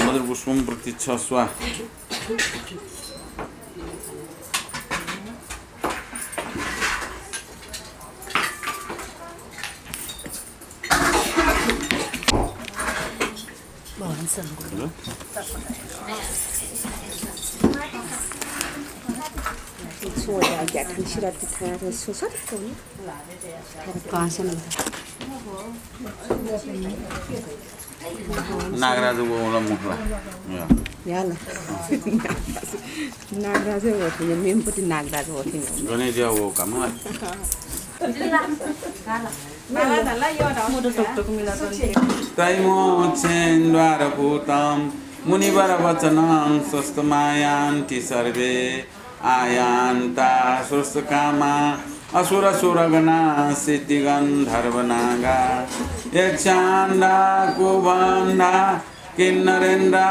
मधुर पुष्पम प्रतीक्षा स्वा नागराज बोला मुखला याला नागराज होती है मेमपति नागराज होती है गने दिया वो काम है तैमो चेन्द्वार भूतम मुनिवर वचनं स्वस्तमायांति सर्वे आयांता सुरसकामा असुर सुरगना सिद्धिगंधर्वनागा यक्षांडा कुबंडा किन्नरेन्द्रा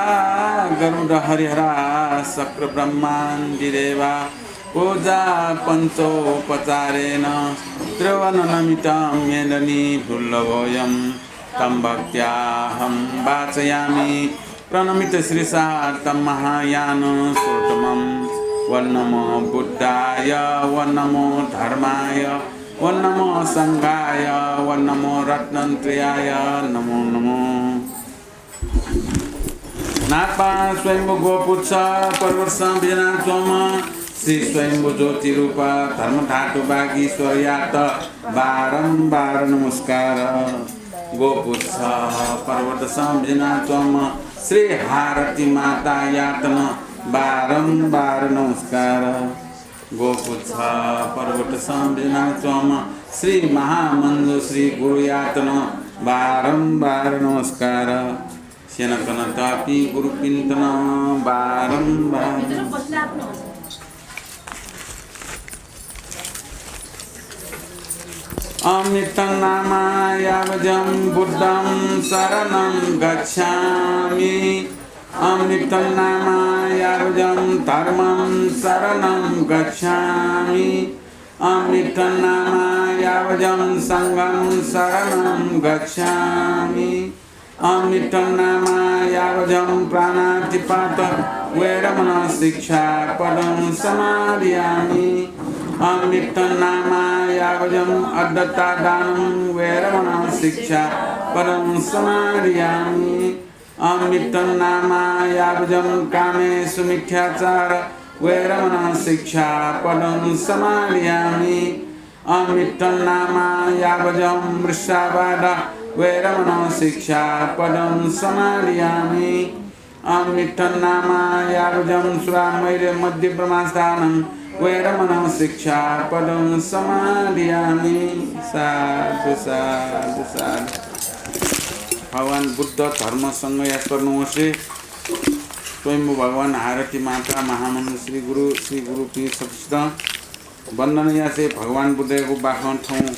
गरुड़ हरिहरा शक्र ब्रह्मांडिदेवा पूजा पंचोपचारेण त्रिवननमितं मेदनी दुर्लभोऽयं तं भक्त्याहं वाचयामि प्रणमित श्रीसा तं महायान सुतमं वन्नमो बुद्धाय वन्नमो धर्माय वन्नमो संघाय वन्नमो रत्नत्रयाय नमो नमो नापा स्वयंभू गोपुच्छ पर्वत बिना चोम श्री स्वयंभू ज्योति रूप धर्म धातु बागीश्वर यात बारंबार नमस्कार गोपुच्छ पर्वत बिना चोम श्री हारती माता यातन बारंबार नमस्कार गोपुच्छ पर्वत बिना चोम श्री महामंजु श्री गुरु यातन बारंबार नमस्कार सेनकन तापी गुरु पिंतन बारंबार अमृतं नामायावजं बुद्धं शरणं गच्छामि अमृतं नामायावजं धर्मं शरणं गच्छामि अमृतं नामायावजं संघं शरणं गच्छामि अमृतं नामायावजं प्राणातिपात वैरमण शिक्षापदं समादयामि अमृतं नामायावजं अद्दत्तादानं वैरमण शिक्षापदं समादयामि अमृतं नामायावजं कामेषु मिथ्याचार वैरमण शिक्षापदं समादयामि अमृतं नामायावजं मृषावाद वैरमण शिक्षापदं समादयामि अमृतं नामायावजं सुरामैर्य मध्यब्रह्मस्थानं वैरमण शिक्षापदं समादयामि साधु साधु साधु भगवान बुद्ध धर्म संग याद गर्नुहोस् स्वयंभू भगवान आरती माता महामंत्र श्री गुरु पीर सचित वन्दन यासे भगवान बुद्धको बाखौँ ठाउँ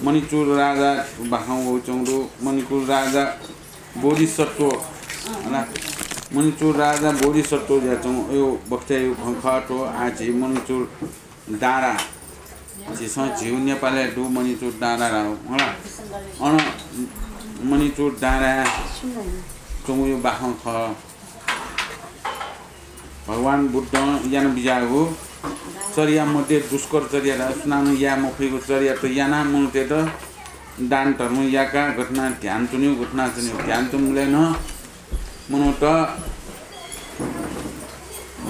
मणिपुर राजा बाखौँ चौँडो मणिपुर राजा बोधिसत्व मणिपुर राजा बोधिसत्व जाछौँ यो बक्थे यो खखटो आछि मणिपुर डाँडा जिसँग झिउ नेपालले डु मणिपुर डाँडा राहो होला अन मणिपुर डाँडा चौँ यो बाखौँ ख भगवान बुद्ध यान बिजागो चर्या मध्ये दुष्कर चर्या सुनानु या मफीको चर्या त याना मुते त दान धर्म याका घटना ध्यान चुन्यो घटना चुन्यो ध्यान चुन्दैन मनो त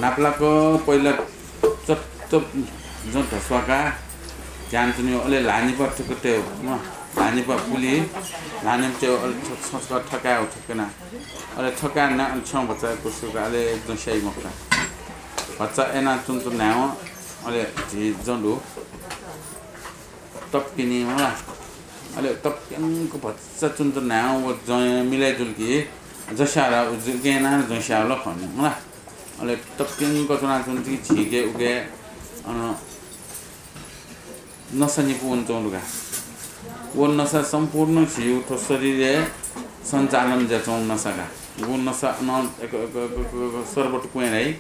नाप्लाको पहिला चप जो धसवाका ध्यान चुन्यो अले लानी पर्छ त्यो म लानी पर पुली लानी त्यो छछ ठकायो ठकना अले ठका न छ बच्चा कुसुकाले दसै मकरा बच्चा एना चुन नाउ अले जी जंडु तपकिनी होला अले तपकिनको बच्चा चुन नाउ जय मिलाइ जुलकी जसारा जुगेना जसालो खनि होला अले तपकिनको चुना चुन छिगे उगे अन नसनी पुन चौलुगा वो नशा संपूर्ण जीव तो शरीर संचालन जचौं नशा का वो नशा न सर्वट कुएं रही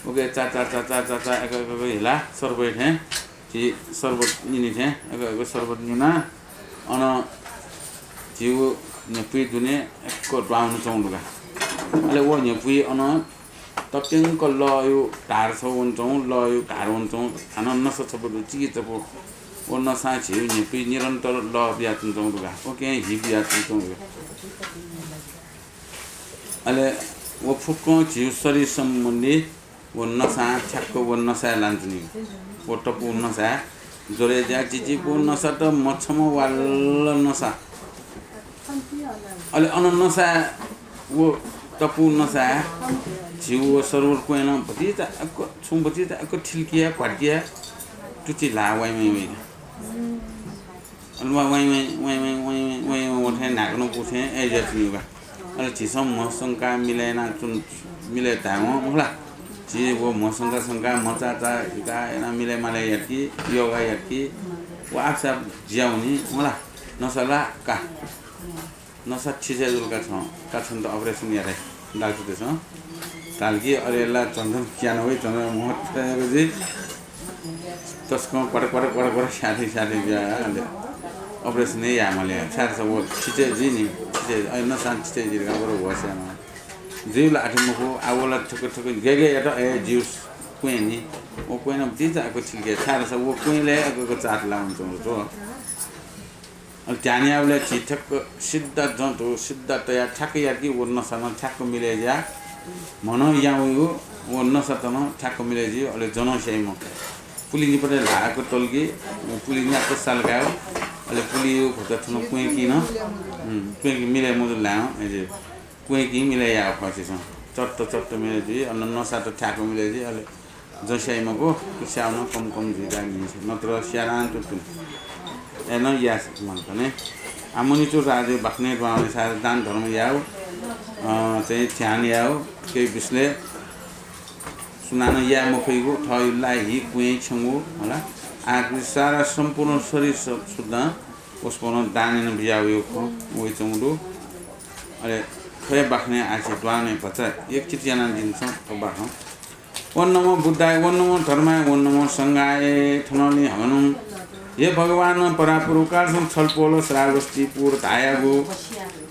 ओके चा चा चा चा चा चा एक हिला सर्वट है कि सर्वट इनी थे एक सर्वट निना अन जीव नेपुई दुने को ड्वाउन चौंडुगा अले वो नेपुई अन तक्टिङ को ल यो ढार छ हुन्छौं ल यो ढार हुन्छौं खान नशा छ बरु चिकी छ वो नशा छिउ नेपुई निरन्तर ल बियाचुन चौंडुगा ओके हि बियाचुन चौंडुगा अले वो फुक्को जीव शरीर सम्बन्धी वो नशा ठ्याक्क वो नशा लान्छुनी वो टपु नशा जोरे जा चिची को नशा त मछम वाल नशा अले अन नशा वो टपु नशा जीव सर्वर कोइन भति त अको छु भति त अको ठिलकिया पटिया टुची ला वाइ मै अलवा वाइ ओठे नाक्नु पुछे ए जतिगा अले चिसम मसंका मिलेना चुन मिले तामो होला जी वो मसंका संका मचाचा इका एना मिले माले यति योगा यति वो आफसा ज्याउनी होला नसला का नसा छिजे जुलका छ का छन त अपरेसन यारे डाक्टर छ कालकी अरेला चन्दन क्यान होइ चन्दन मोहत गजी तस्को पड साथी गया ऑपरेशन नहीं है हमारे सारे सब वो चीज़ें जी नहीं चीज़ें अन्य सांच चीज़ें जी का बरो हुआ से ना जीव लाठी मुको आवला ठुक गए या तो जीव कोई नहीं वो कोई ना चीज़ आको ठीक है सारे सब वो कोई ले आको चाट लाऊं तो और जाने आवले चीज़ सिद्धा जो तो सिद्धा तो यार ठक यार की वो नशा ठक मिले जा मनो या वो नशा तो ना ठक मिले जी और जनो से ही पुलिस ने पढ़े लाख टोल की पुलिस ने आपको साल का अले पुलियो खोता थनो कुएं की न कुएं की मिले मुझे लाओ ऐसे कुएं की मिले या फांसी सं चट्ट मिले जी और नशा तो ठाको मिले जी अले जैसे ही मको कुछ कम जीता नहीं है नत्र श्यारान तो ए न यास मानता ने आमुनी तो राजे बखने द्वारा सारे दान धर्म याओ चाहिए ध्यान याओ के बिस्ले सुनाना या मखैको ठयुलाई हि कुएं छंगु होला आखिर सारा संपूर्ण शरीर शुद्ध उसको न दाने न बियायो को वही चंगु अरे खै बखने आछि द्वाने पचा एक चिटियाना दिन्छ तो बाखन वन नमो बुद्धाय वन नमो धर्माय वन नमो संगाय ठनली हनु हे भगवान परापुरुकार सं छलपोलो श्रावस्ती पुर धायागु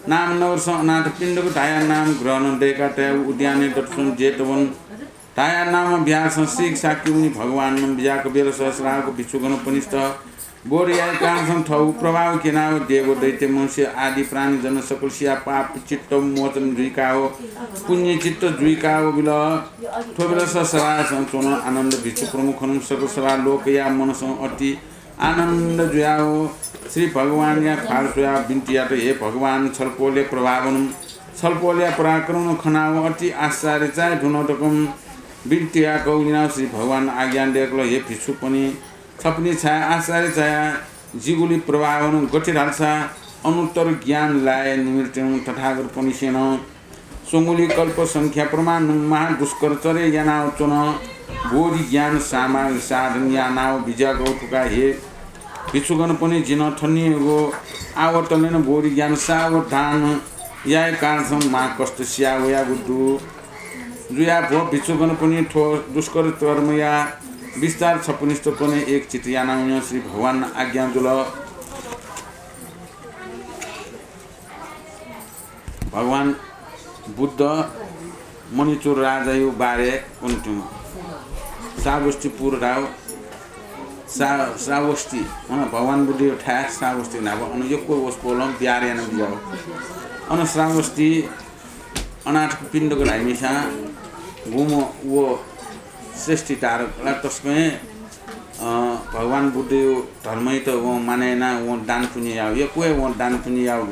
नाम नवर्ष अनाथ पिण्डको धाया नाम ग्रहण देका ते उद्याने दर्शन जेतवन ताया नाम व्यास सिक साक्युनी भगवान बिजाको बेल सहस्राको भिक्षुगण पनिष्ठ बोरिया कानसं ठौ प्रभाव केनाव देव दैत्य मनुष्य आदि प्राणी जन सकलसिया पाप चित्त मोचन जुइका हो पुण्य चित्त जुइका हो बिल ठोबेल सहस्रा संचोन आनंद भिक्षु प्रमुखन सकलसरा लोकया मनसं अति आनंद जुया हो श्री भगवान या फालसुया बिन्तिया त हे भगवान छलपोले प्रभावन छलपोले पराक्रम खनाव अति आश्चर्य चाहे ढुनटकम बिन्तिया कौलिना श्री भगवान आज्ञा देखलो हे भिक्षु पनि छपनी छाया आश्चर्य छाया जिगुली प्रभावन गठित हाल्सा अनुत्तर ज्ञान लाए निमित्तम तथागत पनि सेन सोंगुली कल्प संख्या प्रमाण महादुष्कर चरे यानाव चुन बोधि ज्ञान सामा साधन यानाव बिजागौ ठुका हे भिक्षुगण पनि जिन ठनिएको आवर्तन बोधि ज्ञान सावधान या कान्छम मा कष्ट स्या वया गुदु जुया भो भिक्षुगण पनि ठो दुष्कर कर्मया विस्तार छपनिष्ठ पनि एक चितियाना श्री भगवान आज्ञा जुल भगवान बुद्ध मणिचुर राजा यो बारे कुन्टु सावस्तीपुर राव सावस्ती भगवान बुद्ध यो ठा सावस्ती नाव अनि यो को वस पोलम बिहार न बिजाउ अनि सावस्ती अनाथ पिण्डको लाइमिसा गुमो वो श्रेष्ठी तारक तस्मै भगवान बुद्ध धर्मै त वो मानेना वो दान पुण्य आउ यो कोही वो दान पुण्य आउ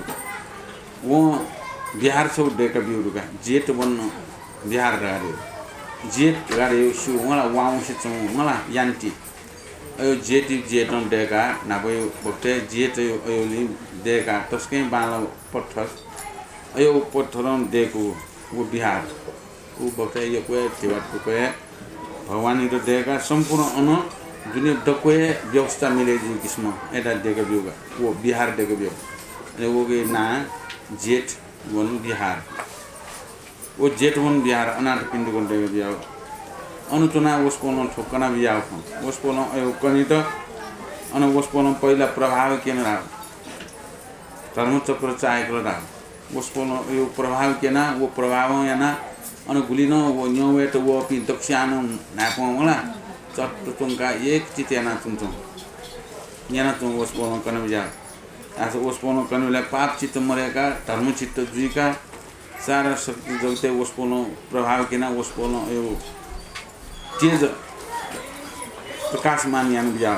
वो बिहार छौ डेका बिउरुका जेट बन्न बिहार गारे जेट गारे सु मला वाउसे चौ मला यान्ति अयो जेटन डेका नाबो बक्ते जेट अयोली डेका तस्कै बाल पत्थर अयो पत्थरन देखु वो बिहार उ बक्ते यो कोही थिवाट कोही भगवान तो देखा संपूर्ण अन जुनी डकोए व्यवस्था मिले जी किस्म एटा देगा बियोगा वो बिहार देगा बियो अरे वो के ना जेठ वन बिहार वो जेठ वन बिहार अनाथ पिंड को देगा बियो अनुचना उसको ठोकना बिया उसको कनी तो अन उसको पहिला प्रभाव के ना धर्मचक्र चाहेको रहा उसको यो प्रभाव के ना वो प्रभाव या ना अन गुलिनो वो न्योवे तो वो अपनी दक्षिण नापो वाला चट्टुंगा एक चित याना तुमचो याना तुम उसको कन बिया ऐसे उसको कन बिया पाप चित्त मरेगा धर्म चित्त जुइका सारा शक्ति जगते उसको प्रभाव के ना उसको यो तेज प्रकाशमान यान बिया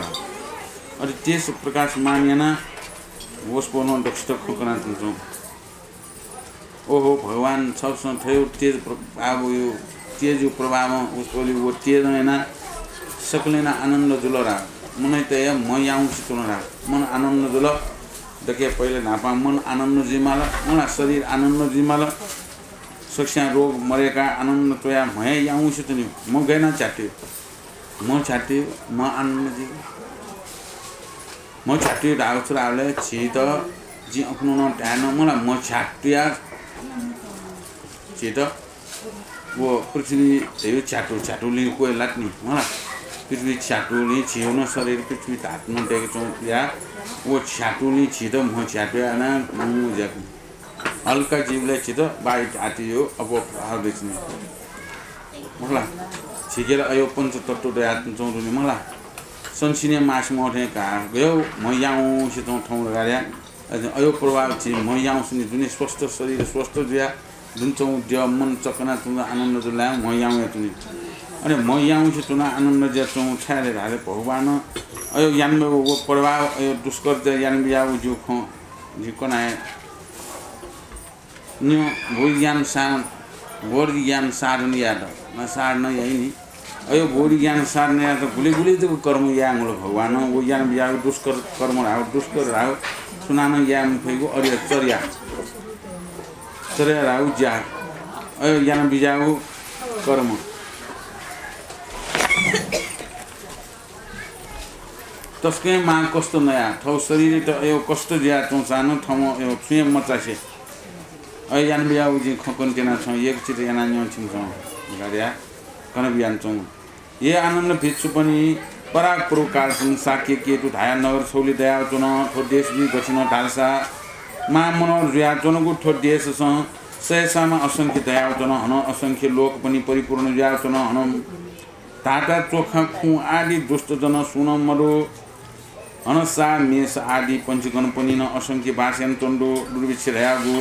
और तेज प्रकाशमान याना उसको दक्ष खोकना तुमचो ओहो भगवान सबसँग थियो तेज अब यो तेज यो प्रभाव उसको वो तेज हैन सकले ना आनंद जुलरा मन त म याउ सितुनरा मन आनंद जुल देखे पहिले नापा मन आनंद जिमाल मलाई शरीर आनंद जिमाल सक्ष्या रोग मरेका आनंद तोया म याउ सितुनि म गएन छाट्यो म आनंद जी म छाट्यो डाउचराले छित जी आफ्नो न टान मलाई म छाट्या छित वो पृथ्वी यो छाटुले कोही लाग्ने मलाई पृथ्वी छाटुले छियो न शरीर पृथ्वी तात्नु देखेको छौँ या वो छाटुले छिटो म छाट्यो ना मुजाको हल्का जीवलाई छिटो बाइट आटियो अब आउँदैछ नि मलाई छिकेर अयो पञ्चतत्व आत्म चौरुने मलाई संसिने मासमा उठे कहाँ गयो म याउँ सितौँ ठाउँ लगाएर अयो प्रभाव चाहिँ म याउँछु नि जुन स्वस्थ शरीर स्वस्थ दिया जुन चाहिँ दिया मन चकना तुम आनन्द जुला म याउँ तुनि अनि म याउँ तुना आनन्द जे चौँ छाले हाले भगवान अयो यान वो प्रभाव अयो दुष्कर यान बिया जो ख जी कोनाए न्यो भोर ज्ञान साधन याद न साधन यही नि अयो भोर ज्ञान साधन याद गुली तो कर्म याङ भगवान वो ज्ञान बिया दुष्कर कर्म राव दुष्कर राव सुनान याम फैगो अरिया चर्या राव ज्या अयो ज्ञान बिजाउ कर्म तस्कै मा कस्तो नयाँ ठाउँ शरीर त अयो कस्तो ज्या चौँ सानो ठाउँमा यो छुए मचासे अयो यान बिया उजी खकन केना छौँ एक चित याना न्यौ छिन्छौँ गाडिया कन बिहान छौँ ये आनन्द भित्सु पनि पराग पुरकार साक्य केतु धाया नगर सौली दया चुन ठो देश भी गछिन ढालसा मा मनोर जुया चुनको ठो देश सयसामा असंख्य दया चुन हन असंख्य लोक पनि परिपूर्ण जुया चुन हन ताता चोखा खु आदि दुष्ट जन सुन मरो हनसा मेष आदि पंचगण पनि न असंख्य भाषण चण्डो दुर्विक्ष रयागु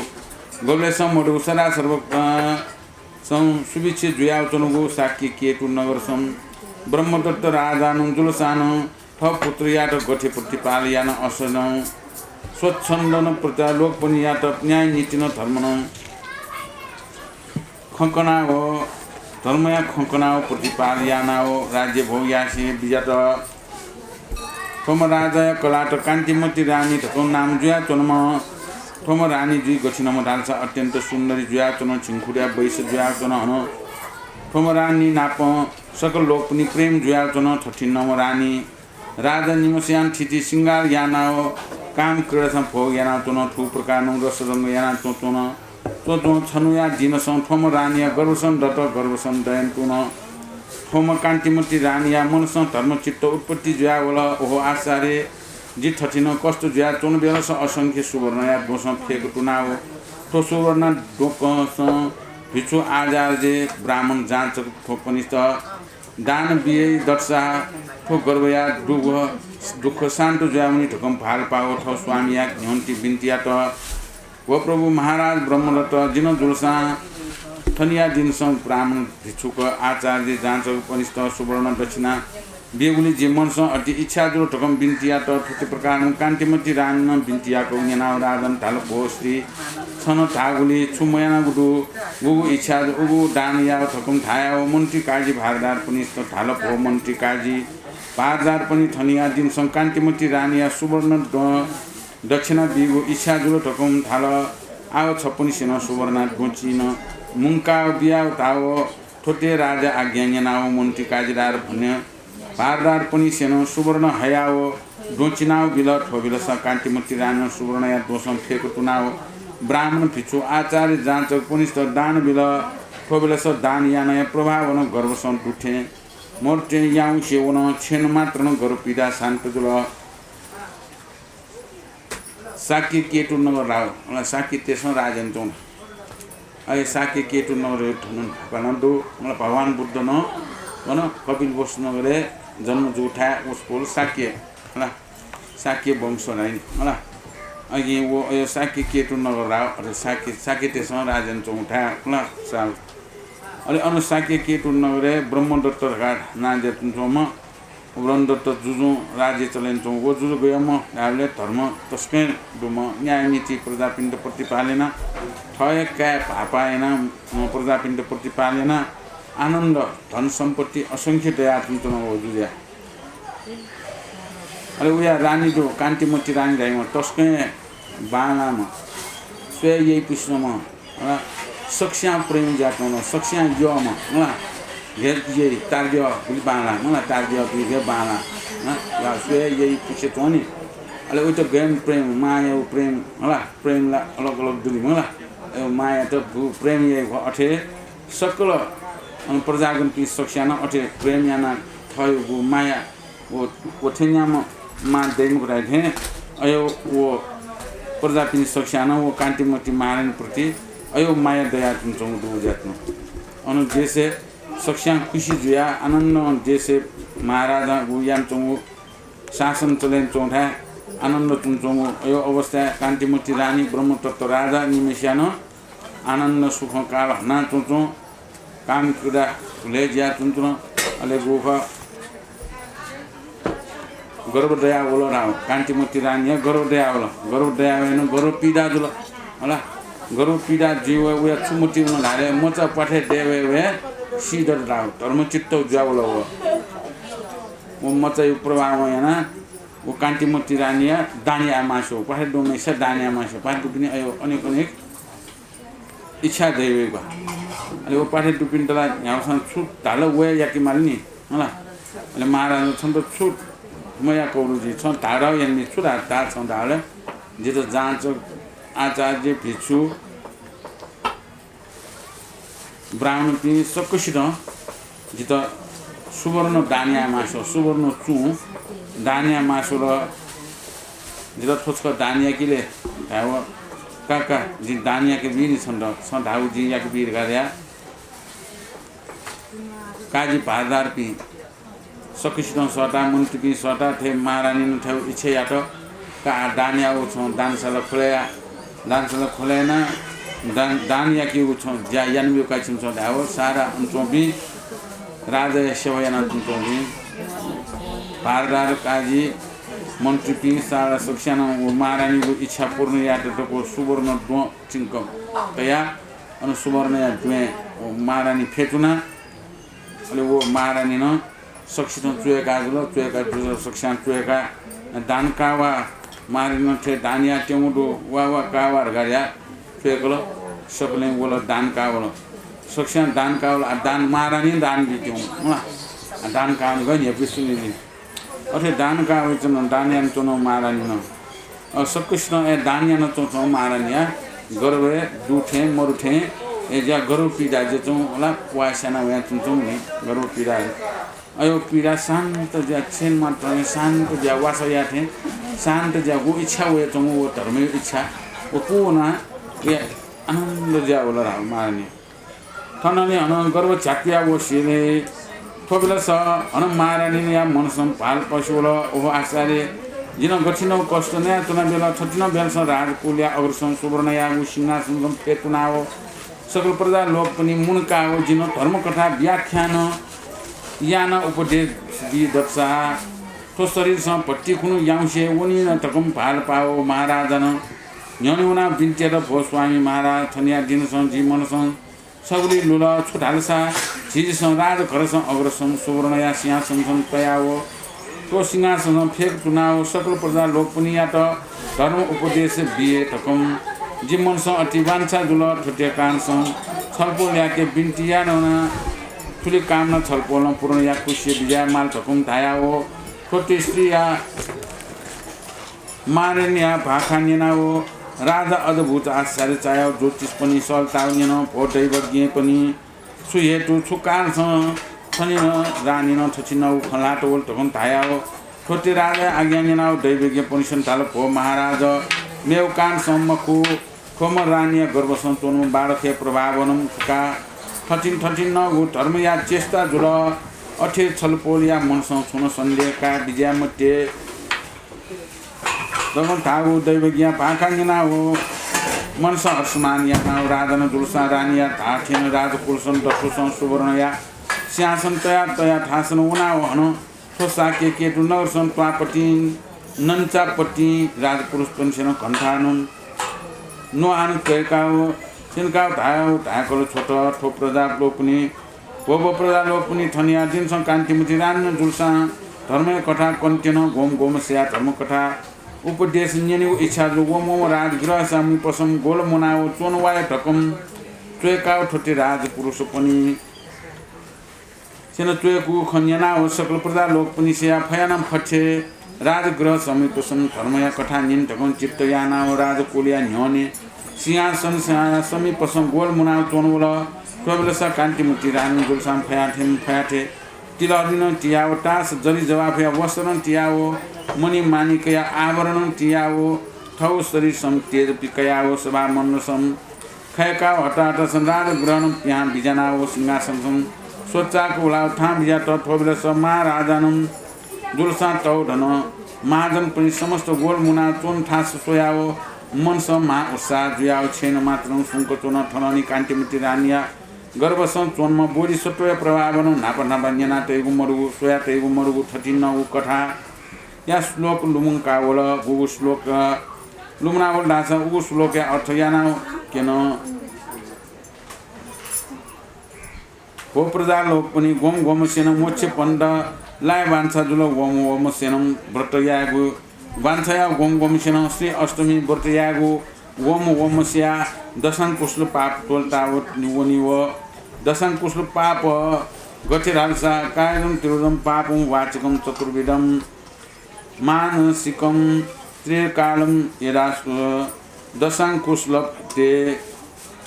गोलेसम मडु सदा सर्व सुविच्छ जुया चुनको साक्य केतु नगर सम ब्रह्मदत्त राजा जुलसान थ पुत्र यात गठे प्रतिपाल यान असन स्वच्छन्दन प्रत्यालोक पनि यात न्याय नीति न धर्मन खंकना हो धर्मया खंकना हो प्रतिपाल याना हो राज्य भोग यासी विजत थोम राजा कलाट कान्तिमती रानी थको नाम जुया चुनमा थोम रानी जुई गछिनमा डाल्सा अत्यन्त सुन्दरी जुया चुन छिङखुडिया वैश जुया चुन हन थोम रानी नाप सकल लोक पनि प्रेम जुया चुन ठठिन्नम रानी राजा निमस्यान ठिटी सिंगार याना हो काम क्रीडासँग भोग याना चुन ठु प्रकार रसरङ्ग याना चुन चो छनुया दिनसं थोम रानिया गर्वसन दत्त गर्वसन दयन तुन थोम कान्तिमती रानिया मनसं धर्मचित्त उत्पत्ति जुया होला ओहो आचार्य जी ठठिन कस्तो जुया चुन बेलस असंख्य सुवर्ण या दोसं फेक टुनाओ तो सुवर्ण डोकस भिचु आजार्जे ब्राह्मण जाँच थोपनि त दान बिए दक्षा ठो गर्वया दुख शान्त जुयामुनि ठकम भाल पाओ ठ स्वामी या घन्टी बिन्तिया त वो प्रभु महाराज ब्रह्मदत्त जिन जुलसा थनिया दिनसं ब्राह्मण भिक्षुक आचार्य जाँच उपनिष्ठ सुवर्ण दक्षिणा बेगुली जे मनस अति इच्छा जो ठकम बिन्तिया त ठुटे प्रकार कान्तिमती रान बिन्तिया को नेना राजन ढाल भोश्री छन थागुली छुमयाना गुडु गुगु इच्छा उगु दान या ठकम थाया मन्त्री काजी भारदार पुनिष्ठ ढाल भो मन्त्री काजी भारदार पनि थनिया दिनसं कान्तिमती रानिया सुवर्ण दक्षिणा बिगु इच्छा जुलो ठकम थाल आव छप्पनी सेना सुवर्ण गोचिन मुंका बिया ताव ठोटे राजा आज्ञा नाव मन्त्री काजीदार भन्ने भारदार पनि सेनो सुवर्ण हयाओ डोचिनाओ बिल ठोबिलस कान्तिमती रानो सुवर्ण या दोसम फेको तुनाओ ब्राह्मण भिछु आचार्य जाँचक पुनिस दान बिल ठोबिलस दान या नयाँ प्रभाव न गर्वसन उठे मोर्टे याउ सेवन छेन मात्र न गर्व पीडा शान्त जुल साकी केटु नगर राव साकी त्यसमा राजन चौन अहिले साकी केटु नगर ठनन्दो मलाई भगवान बुद्ध न भन कपिल वस्तु नगरे जन्म जुठा उसको साक्य होला साक्य वंश राइन होला अघि वो यो साक्य केटु नगर राव अरे साक्य त्यसमा राजन चौठा होला साल अहिले अनु साक्य केटु नगरे ब्रह्मदत्त घाट नाजे तुममा ब्रह्मदत्त जुजु राज्य चलेन्छौँ वो जुजु गयो म हामीले धर्म तस्कै डुम न्याय नीति प्रजापिण्ड प्रतिपालेन ठय काय पापाएन प्रजापिण्ड प्रतिपालेन आनन्द धन सम्पत्ति असंख्य दया तुमतुन हो जुया अरे उया रानी जो कान्तिमती रानी राईमा तस्कै बालामा स्वय यही पिस्नमा होला सक्ष्या प्रेम जातमा सक्ष्या यमा होला घेर यही तार्य बुली बाला मलाई तार्य बुली बाला या स्वय यही पिसे तोनी अले उयो त गेम प्रेम माया प्रेम होला प्रेमलाई अलग अलग दुली होला माया त प्रेम यही अठे सकल प्रजागण की सक्ष्या न अठे प्रेम याना थयो वो माया वो ओथेन्यामा मा दैमुख राथे अयो वो प्रजा पनि सक्ष्या न वो कान्तिमती महारानी प्रति अयो माया दया तुमचौं दु जात्नु अनु जैसे सक्ष्या खुशी जुया आनन्द जैसे महाराजा गुयामचौं शासन चलेन चौठा आनन्द तुमचौं अयो अवस्था कान्तिमती रानी ब्रह्मतत्व राजा निमेष्यान आनन्द सुख काल ना चौचौं काम कुरा ले ज्या तुमचौं अले गोफा गर्व दया बोलो राव कान्तिमती रानी गर्व दया बोलो गर्व दया वेन गर्व पीडा जुल होला गर्व पीडा जीव उया छुमुटी उन धारे मोचा पठे देवे वे सीधर राव धर्म चित्त ज्या बोलो वो मोचा यु प्रभाव याना वो कान्तिमती रानी दानिया मासो पठे दोमे से दानिया मासो पाटु पनि अयो अनेक अनेक इच्छा देवे बा अले वो पठे दुपिन तला यासन छुट धालो वे याकी मालनी होला अले महाराज छन् त छुट मया कौरुजी छ धाराव यानी छुरा धार छ धाले जितो जाँच आचार्य भिक्षु ब्राह्मण पनि सकुसित जितो सुवर्ण दानिया मासो सुवर्ण चु दानिया मासो र जितो थोचक दानिया किले धाव काका जि दानिया के वीर छन् र छ धाउ जि याक वीर गर्या काजी भारदार पि सकिसित सटा मन्त्री सटा थे महारानी न थे इच्छा याट का दानिया उ छ दानशाला खोलेन दानिया के उ छ ज्या यानबे का छिन छ धाव सारा अन्तोबी राजा सेवायान अन्तोबी भारदार काजी मन्त्री पि सारा सक्ष्यान महारानी को इच्छा पूर्ण याट को सुवर्ण दो चिंक तया अनु सुवर्ण या द्वे महारानी फेटुना अले वो महारानी न सक्सित चुएका जुल चुएका जुल सक्ष्यान चुएका दान कावा मारिन थे दानिया टेमुडो वा कावार गर्या फेकलो सकले बोल दान कावलो सक्ष्यान दान कावलो दान महारानी दान दित्यौ दान काम गन यपिसुनि अथे दान कावे चन दानिया चन महारानी न सकुष्ण ए दानिया न चौ महारानीया गर्वे दुथे मरुथे ए ज्या गरु पीडा जे चौ होला वासना वा चौ नि गरु पीडा अयो पीडा शान्त ज्या छेन मात्र शान्त ज्या वासया थे शान्त ज्या वो इच्छा वो चौ वो धर्म इच्छा वो कोना ये आनन्द ज्या होला रा मार्ने थनने अन गर्व छापिया वो सिले थोबिला स अन महारानी या मनसम पाल पशुल ओ आचार्य जिन गठिन कष्ट न तुना बेला छटिन बेलस राजकुल्या अग्रसम सुवर्ण या सिंहासन पेतुना हो सकल प्रजा लोक पनि मुनका हो जिन धर्म कथा व्याख्यान याना उपदेश दि दक्षा तो शरीर स पट्टी खुनु याउसे उनी न तकम भाल पाओ महाराजन न्यनुना बिन्तेर भो स्वामी महाराज थनिया दिन स जीवन स सबली लुला छुटालसा झिज स राज घर स अग्रसम सुवर्ण या सिंहासन स तयाओ तो सिंहासन फेक चुनाव सकल प्रजा लोक पनि या त धर्म उपदेश दिए तकम जीवन स अति वांछा जुल ठटे कान स छलपो ल्याके बिन्तिया नना ठुली कामना छलपोलमा पूर्ण या कुश्य विजय माल ठकुम धाया हो छोटी स्त्री या मारेन या भाखानिना हो राजा अद्भुत आश्चर्य चाह्यो ज्योतिष पनि सल्ताउनेन भोटैवज्ञ पनि सुहेतु छुकार्छ छनि रानिन छचिन खलाट ओल ठकुम धाया हो छोटी राजा आज्ञानिना हो दैवज्ञ पनि सन्ताल भो महाराज मेउकान सम्मको खोम रानिया गर्भ सन्तोनु बारखे प्रभावनम फुका ठटिन नगु धर्म या चेष्टा जुल अठे छलपोल या मनसँग छुन सन्देहका विजय मध्ये दगन थागु दैवज्ञ पाखाङ्गिना हो मनसा हर्षमान या नाउ राजन जुलसा रानिया थाठेन राजकुलसन दशुसन सुवर्ण या सिंहासन तया ठासन उना हन सोसा के नगरसन त्वापति नन्चापति राजपुरुष पनि घण्टानुन नो आनु तयका हो तिनका धाकलो छोटो ठो प्रजा लोक पनि भोबो प्रजा लोक पनि ठनिया दिनसँग कान्तिमुति रान्न जुलसा धर्म कथा कन्टेन गोम स्या धर्म कथा उपदेश न्यनु इच्छा जो वम राजगृह सामु पसम गोल मनाओ चोनवाय ढकम चोयका ठोटे राजपुरुष पनि सेन चोयकु खन्याना हो सकल प्रजा लोक पनि स्या फयानाम फछे राजगृह समीपसम धर्मया कथा निन ढकम चित्तयाना हो राजकुलिया न्योने सिंहासन समीपसम गोल मनाओ चोनवल प्रबलसा कान्तिमुति रानी जुलसाम फयाथे तिलदिन टियाओ टास जरी जवाफ या वस्त्रन टियाओ मणि मानिक या आवरण टियाओ ठौ शरीर सम तेज पिकयाओ सभा मन सम खयका हटाट संराज ग्रहण यहाँ बिजनाओ सिंहासन सम सोचाको उलाउ थाम बिजा ठोबल समा राजानम जुलसा टौ धन महाजन पनि समस्त गोल मुना चोन ठास सोयाओ मन सम मा उत्साह जुयाओ छेन मात्र सुनको चोन ठननी कान्तिमुति रानिया गर्भसं चोनमा बोडी सटोय प्रभावन नापा न्यना तैगु मरुगु सोया तैगु मरुगु ठटिन उ कथा या श्लोक लुमुङ कावल गुगु श्लोक लुमनावल दासा उगु श्लोक या अर्थ याना केन हो प्रजा लोक पनि गोम सेन मोक्ष पण्ड लाय बान्छा जुल वम सेनम व्रत यागु बान्छया गोम सेन श्री अष्टमी व्रत यागु वम स्या दशाङ कुशल पाप टोलतावत निवनिव दशाङ कुशल पाप गतिरालसा कायदम तिरुदम पापम वाचकम चतुर्विदम मानसिकम त्रिकालम यदास दशाङ कुशल ते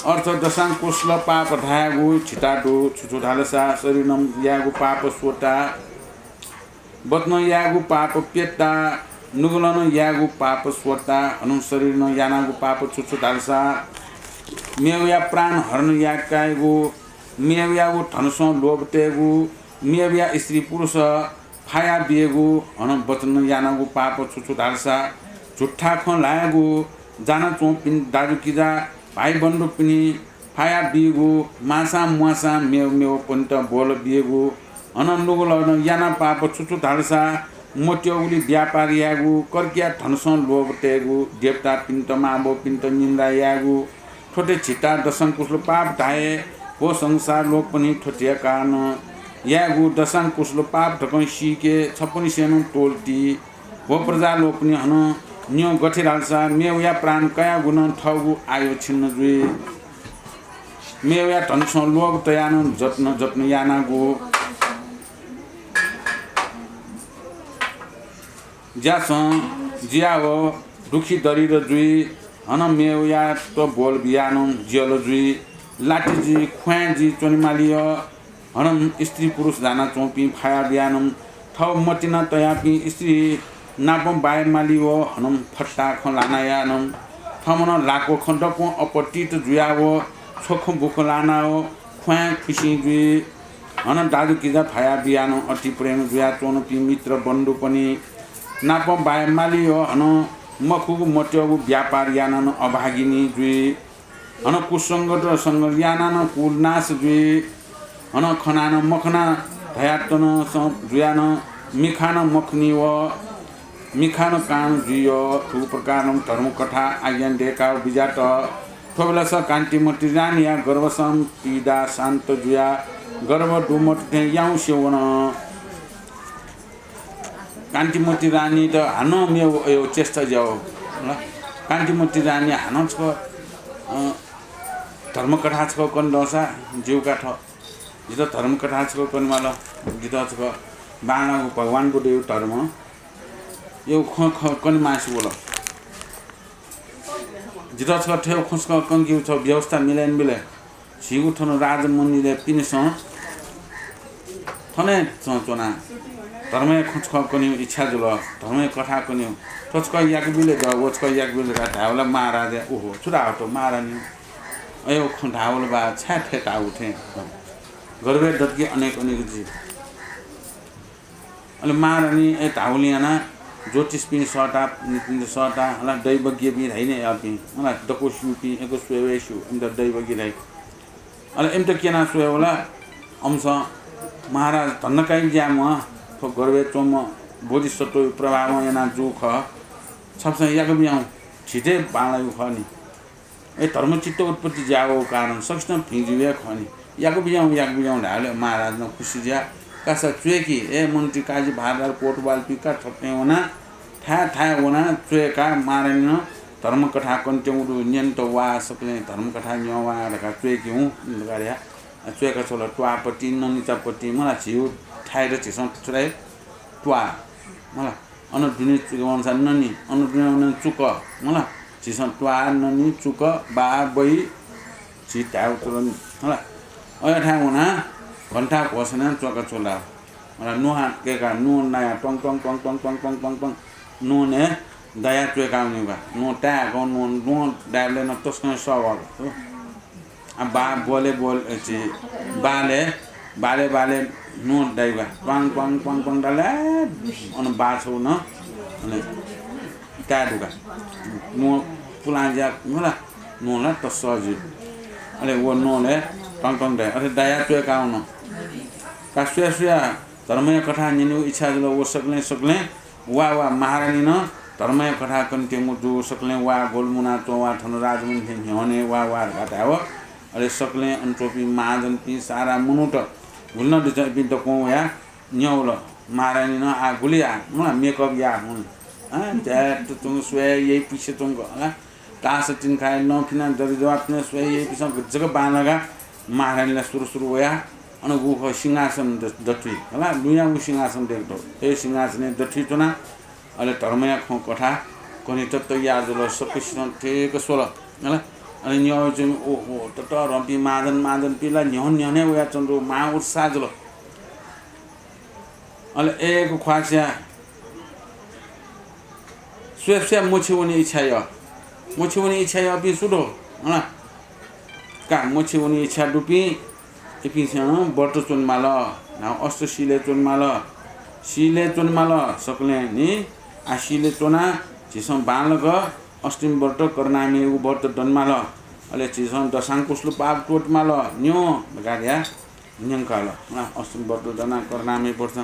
अर्थ दशाङ कुशल पाप धागु छिटाटो छुछुढालसा शरीरम यागु पाप सोटा बत्न यागु पाप पेट्टा नुगलन यागु पाप स्वता अनु शरीर न यानागु पाप छुछु धालसा मेवया प्राण हरण याकागु मेवयागु धनसो लोभतेगु मेवया स्त्री पुरुष फाया बिएगु अनु वचन यानागु पाप छुछु धालसा झुट्ठा ख लायगु जाना चोपिन दाजु किजा भाइ बन्धु पनि फाया बिएगु मासा मुसा मेव पन्त बोल बिएगु अनु नुगलन याना पाप छुछु धालसा मोट्यौली व्यापार यागु कर्किया धनसं लोभ तेगु देवता पिन्त माबो पिन्त निन्दा यागु ठोटे छिटा दशङ कुशल पाप ढाए हो संसार लोक पनि ठोटिया कारण यागु दशङ कुशल पाप ढकै सिके छपनी सेनु टोल्टी हो प्रजा लोक पनि हन न्यो गठिराल्सा मेवया प्राण कया गुण ठगु आयो छिन्न जुई मेवया धनसं लोभ तयान जत्न यानागु ज्यासँग जियाओ दुखी दरिद्र जुई हन मेवया तो बोल बियानम जियल जुई लाठीजी खुवाजी चोनिमालिय हन स्त्री पुरुष जाना चौपी फाया बियानम थौ मटिना तयापी स्त्री नापम बाय मालियो हनम फट्टा ख लानायानम थमन लाको खण्डको अपटित जुयाओ छोख बुख लानाओ खुवा खुसी जुई हन दाजु किजा फाया बियानम अति प्रेम जुया चोनपी मित्र बन्धु पनि नापम बाय मालियो हन मखुगु मट्यगु व्यापार यानन अभागिनी जुई हन कुसंगत संग यानन कुलनाश जुई हन खनान मखना धयातन जुयान मिखान मखनी व मिखान कान जुयो ठुलो प्रकारम धर्म कथा आज्ञान देका बिजाट थोबलस कान्तिमती रानिया गर्भसम पीडा शान्त जुया गर्भ डुमट याउ सेवन कान्तिमती रानी त हानो यो चेष्टा जाओ ल कान्तिमती रानी हानो छ धर्म कथा छ कन्दसा जिउका ठ जितो धर्म कथा छ कनिमाल जितो छ बाणाको भगवानको यो धर्म यो कनिमास बोल जितो छ ठेउ खुस्क कंगिउ छ व्यवस्था मिलेन मिले छिगु थन राजमन्दिरले पिनिस थने चोना धर्म खुस्क कनि इच्छा जुल धर्म कथा कनि तचक याकबिले द वचक याकबिले का धावला महाराजा ओहो छुराहटो महारानी अयो खंडावल बा छाथे ताउथे गर्वे दत्की अनेक जी अनि महारानी ए धाउलियाना ज्योतिष पिन सटा नितिन सटा हला दैवज्ञ बि हैन अपि हला दको सुपि एको स्वेवेशु इन्द दैवज्ञ है अले एम त केना स्वेवला अंश महाराज धन्नकाई ज्याम थो गर्वे चोम बोधिसत्व प्रभाव याना जुख सबसे याकबियाउ छिटे बालायु खनि ए धर्म चित्त उत्पत्ति जाओ कारण सक्ष्ण फिजिवे खनि याकबियाउ ढाले महाराज न खुशी ज्या कासा चुएकी ए मन्त्री काजी भारदार कोटवाल पिका ठट्ने होना ठा होना चुएका मारेन धर्म कथा कन्टेउडु नियन्त वा सकले धर्म कथा न्यवा रका चुएकी हुँ गाडिया चुएका छोला ट्वापट्टि ननिचापट्टि मलाई छिउ ठाएर छिसं छुराए ट्वा मलाई अनुदिने चुकवन्छ ननी अनुदिने चुक मलाई छिसं ट्वा ननी चुक बा बई छिटाउ तुरन मलाई अय ठा हुना घण्टा घोषणा चोका चोला मलाई नुहा केका नु नया tongue tongue tongue tongue tongue tongue tongue tongue नु ने दया चुकाउने बा नु टा गन नु डाले न तस्न सवाल आ बा बोले छि बाले नु दाइबा टङ टङ टङ टङ डाले अन बाछौ न अनि टाडुगा नु पुलाजा नुला नुला त सजि अले वो नुले टङ टङ दे अरे दया चुकाउन कास्या धर्मय कथा निनु इच्छा जुल वो सकले वा महारानी न धर्मय कथा कन्ते मुदु सकले वा गोलमुना तो वा थन राजमन्त्री ह्यने वा घटाव अरे सकले अन्ट्रोपी महाजन पि सारा मुनुट भुल्न दिस पिन त को या न्यौल महारानी न आ गुलिया न मेकअप या हुन त तुम स्वे यही पिसे तुम गला तास तिन खाए न फिना जरि जवाब न स्वे यही पिस जग बानगा महारानीलाई सुरु वया अनि गुख सिंहासन दठी होला दुया सिंहासन देख्दो ए सिंहासन दठी चुना अहिले धर्मया खो कथा कनि तत्त याजुल सकिसन ठेक सोल होला अनि न्यौ जुन ओहो तत रम्पी मादन पिला न्यने वया चन्द्र मा उत्साह जुल अहिले एक ख्वास्या स्वेस्या मुछिउने इच्छा य मुछिउने इच्छा य पि सुडो होला का मुछिउने इच्छा डुपी एपिसँग बर्त चुनमाल ना अष्ट शिले चुनमाल सकले नि आशिले चुना छिसं बालक अष्टिम बर्त करनामी उ बर्त दनमाल अले छिसं दशांकुशलु पाप टोटमाल न्यो गाडिया न्यंकाल ना अष्टिम बर्त दना करनामी पर्छ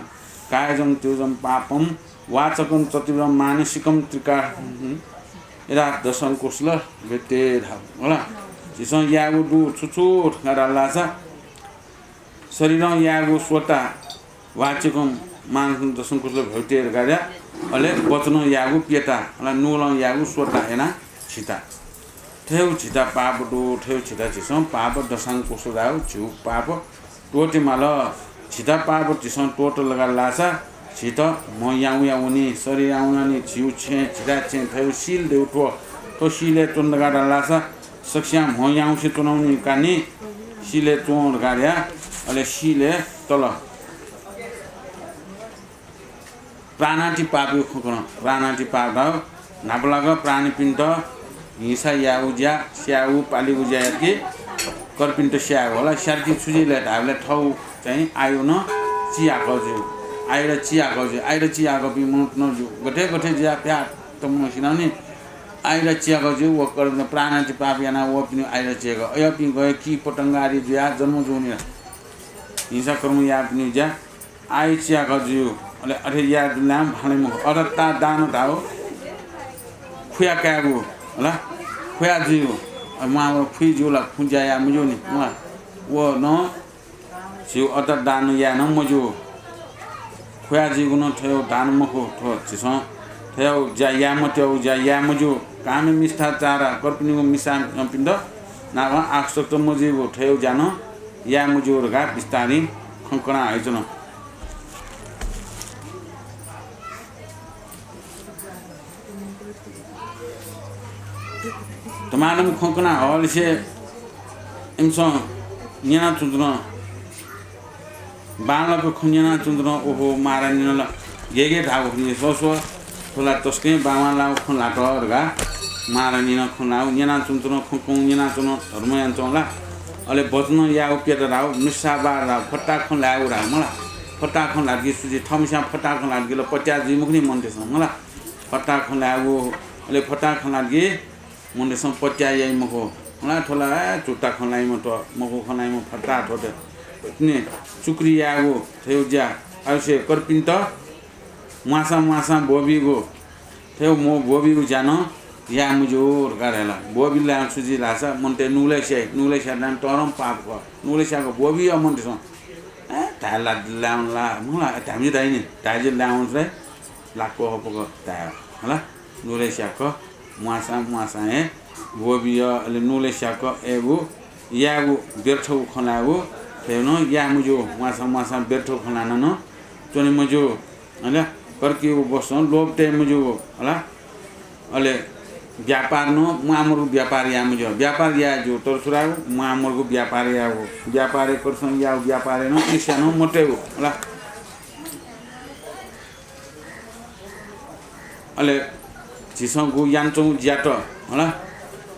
कायजम त्युजम पापम वाचकम चतिव्रम मानसिकम त्रिका एरा दशांकुशल बेते होला छिसं यागु दु छुछुट गरालासा शरीरं यागु स्वता वाचकम मानसिकम दशांकुशल भौतेर गाड्या अले वचन यागु पेता अला नुलं यागु स्वता हेना छिता ठेउ छिता पाप दु ठेउ छिता छिसं पाप दशांकुशल राउ छु पाप टोटे माल छिता पाप छिसं टोट लगा लासा छित म याउ उनी शरीर आउनानी छिउ छे छिता छे ठेउ सील देउ तो सीले चुन गाडा लासा सक्ष्या म याउ से चुनाउनी कानी सीले चोर गाड्या अले सीले तल प्राणाटी पाप्यो खोकन प्राणाटी पादा नापलाग प्राणी पिण्ड हिंसा याउज्या स्याउ पाली उज्या के करपिण्ड स्याउ होला स्यार्की छुजिले ढाबले ठाउँ चाहिँ आयो न चियाको जो आएर चियाको पि मुट न जो गठे ज्या प्या त म सिनाउने आएर चियाको जो व कर प्राणाटी पाप याना व पिनु आएर चियाको अय पि गए कि पटंगारी ज्या जन्म जोनी हिंसा कर्म या पिनु ज्या आइ चियाको जो अले अरे या नाम भाले म अरता दानो धाओ खुया कागु होला खुया जिउ मा खुइ जुला खुजा या मजो नि व न जिउ अरता दानो या न मजो खुया जिउ न थयो दान मखो थो छिस थयो जा या मट्यो जा या मजो कामे मिष्ठा चारा कर्पनिको मिसा पिण्ड नावा आक्सक्त मजिगो थयो जान या मुजुरगा बिस्तारी खंकना आयोजन तमानम खंकना हल से इमसो न्याना चुन्द्र बालको खन्याना चुन्द्र ओहो मारा निनला गेगे धागो नि सोसो थोला तस्के बामाला खला टरगा मारा निन खलाउ न्याना चुन्द्र खंकौ न्याना चुन धर्मयान चौला अले बच्न या उपेर राउ मिसा बारा फट्टा खलाउ रा मला फट्टा खला गि सुजि थमसा फट्टा खला गिल 50 जी मुखनी मनतेस मला फट्टा खलाउ अले फट्टा खला गि मनतेस 50 याइ मको मला थोला चुट्टा खलाई म त मको खलाई म फट्टा थोते ने चुक्रियागो थेउ ज्या आउसे करपिन्त मासा बोबीगो थेउ मो बोबीगो जान या मुजुर गारेला बोबीला सुजि लासा मनते नुले स्या नाम तरम पाप ग नुले स्याको बोबी अमन्ते छ ताला लाउला मला हामी दाइने ताजे लाउन रे लाको हपको ता होला नुले स्याको मासा हे बोबी अले नुले स्याको एगु यागु बेर्ठौ खलागु थेउनो या मुजो मासा बेर्ठौ खलाना न चोनि मुजो हैन कर्किउ बस्न लोभते मुजो होला अले व्यापार न मामरु व्यापार या मुजो व्यापार या जो तरसुरा मामरगु व्यापार या हो व्यापार करसन या व्यापार न इसानो मोटे होला अले जिसंगु यान्चौ ज्याट होला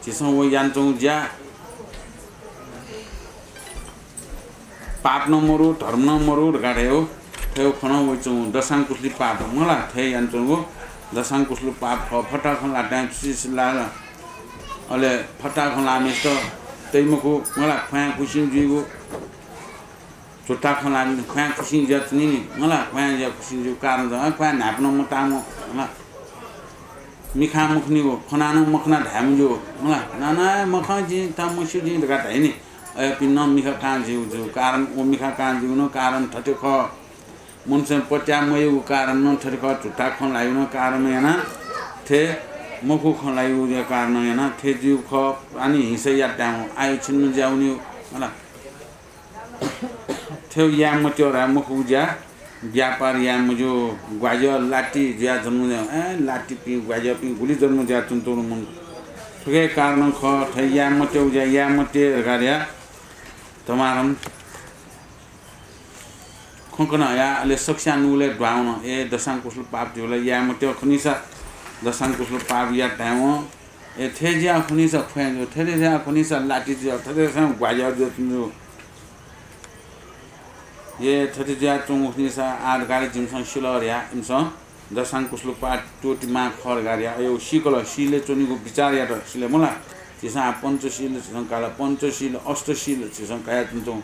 जिसंगु यान्चौ ज्या पाप न मरु धर्म न मरु गाडे हो थेउ खन वचौ दसाङ कुसली पाप मला थे यान्चौ दसाङ कुसलु पाप फटा खन लाटा सिसला अले फटा खन लामेस तैमको मला ख्या कुसिन जुगु छोटा खन लामे ख्या कुसिन जत्नी मला ख्या ज कुसिन जु कारण ज ख्या नाप्न मतामो मला मिखा मुखनी हो खनानो मखना धाम जो मला नाना मखा जी तामसु जी गाटा हैनी ए पिन्न मिखा कान जिउ जो कारण ओ मिखा कान जिउ न कारण ठटे ख मुनसे पट्या मयु कारण न ठटे ख झुटा खन लायु न कारण याना थे मखु खन लायु जे कारण याना थे जिउ ख अनि हिसे या टाउ आयु छिन्न जाउनी होला थे या मट्यो रा मखु जा व्यापार या मुजो ग्वाज लाटी ज्या जन्म लाटी पि ग्वाज पि गुली जन्म ज्या चुन्तुर मन थुके कारण ख थे या मट्यो ज्या या मट्य गार्या तमारम खंकना या ले सक्ष्या नुले ड्वाउन ए दसाङ कुसलु पाप जोला या मट्यो खनिसा दसाङ कुसलु पाप या टाइम ए थेज्या खनिसा ख्या जो थेज्या खनिसा लाटी ज्या थेज्या ग्वाज जो चुन्तुर ये थति ज्या चुङखनिसा आद गाडी जिमसँग सिलर्या इमसँग दसाङ कुसलु पाट टोटीमा खर गार्या यो सिकल सिले चोनीको विचार या त सिले मला त्यसमा पञ्चशील सँग काला पञ्चशील अष्टशील सँग काया चुन्छौ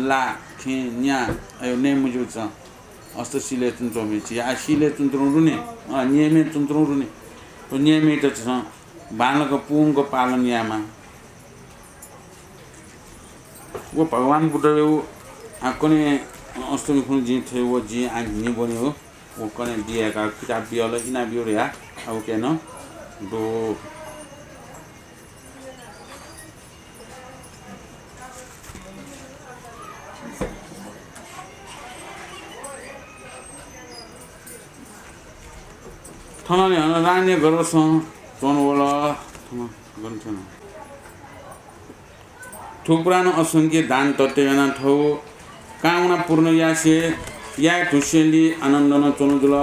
ला खे न्या यो नेमुजु छ अष्टशीले चुन्छौ मिछि आ शिले चुन्छौ रुने नियमे चुन्छौ रुने तो नियमे त छ बालको पुङको पालन यामा वो भगवान बुद्धले आकोने अष्टमी खुन जी थे वो जी आ नि बने हो वो कने दिया का किताब बियल इना बियो रे अब के न दो थनाले राने गरस चोनवला थना गन्थन थुप्रान असंख्य दान तत्वेना थौ कामना पूर्ण यासे या खुसेली आनन्दन चोनुजुल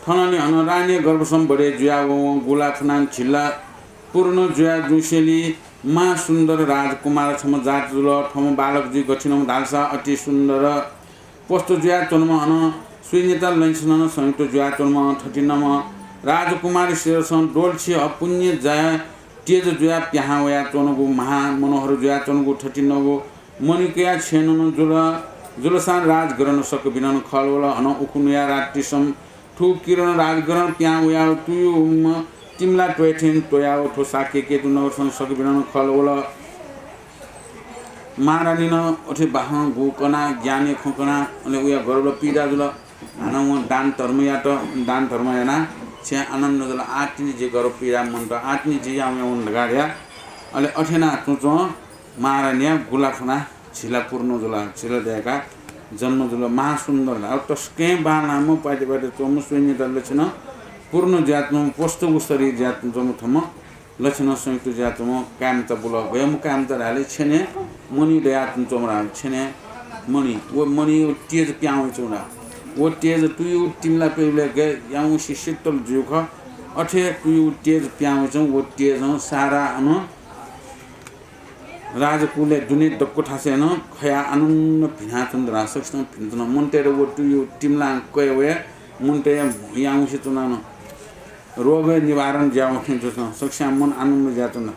थनाले राने गर्भसम बडे जुया गुला खनान छिल्ला पूर्ण जुया जुसेली मा सुन्दर राजकुमार छम जात जुल थम बालक जी गठिनम दालसा अति सुन्दर पोस्ट जुया चोनमा अन सुइनेता लैसनन संयुक्त जुया चोनमा 39 राजकुमार शेरसन डोलछि अपुण्य जय तेज जुया प्याहा वया चोनगु महा मनोहर जुया चोनगु 39 मनिकया छेनन जुलसान राज गर्न सक बिनन खलवला अन उकुनया रातिसम ठु किरण राज गर्न प्या वया तुयु तिमला टोयथिन टोया ठो साके के तु नगरसन सक बिनन खलवला महारानी न अथे बाह गुकना ज्ञाने खुकना अनि उया गरल पीडा जुल हानम दान धर्मया त दान धर्मयाना छे आनन्द जुल आटिनी जे गर पीडा मन त आटिनी जे आमे उन गाड्या अले अठेना तुचो महारानी गुलाफना छिला पूर्ण जुला छिला देका जन्म जुला महासुन्दर अब टस्के बानामो पाटे पाटे चोम सुइनी दल छन पूर्ण जातनो पोस्तो उसरी जात जम थम लक्षण संयुक्त जातम काम त बुल गयम काम त हाले छने मनी दयात चोमरा छने मनी वो मनी तेज प्याउ चोरा वो तेज तुयु तिमला पेले गे याउ शीतल जुख अठे तुयु तेज प्याउ चौ वो तेज सारा अन राजकुले दुने दक्को ठासेन खया आनन्द भिना चन्द्र सक्सन भिन्न मुन्टेर वो तुयु तिमला कयवे मुन्टे याउ सितुना रोग निवारण ज्याउ खिन्छ सक्ष्या मन आनन्द ज्यातन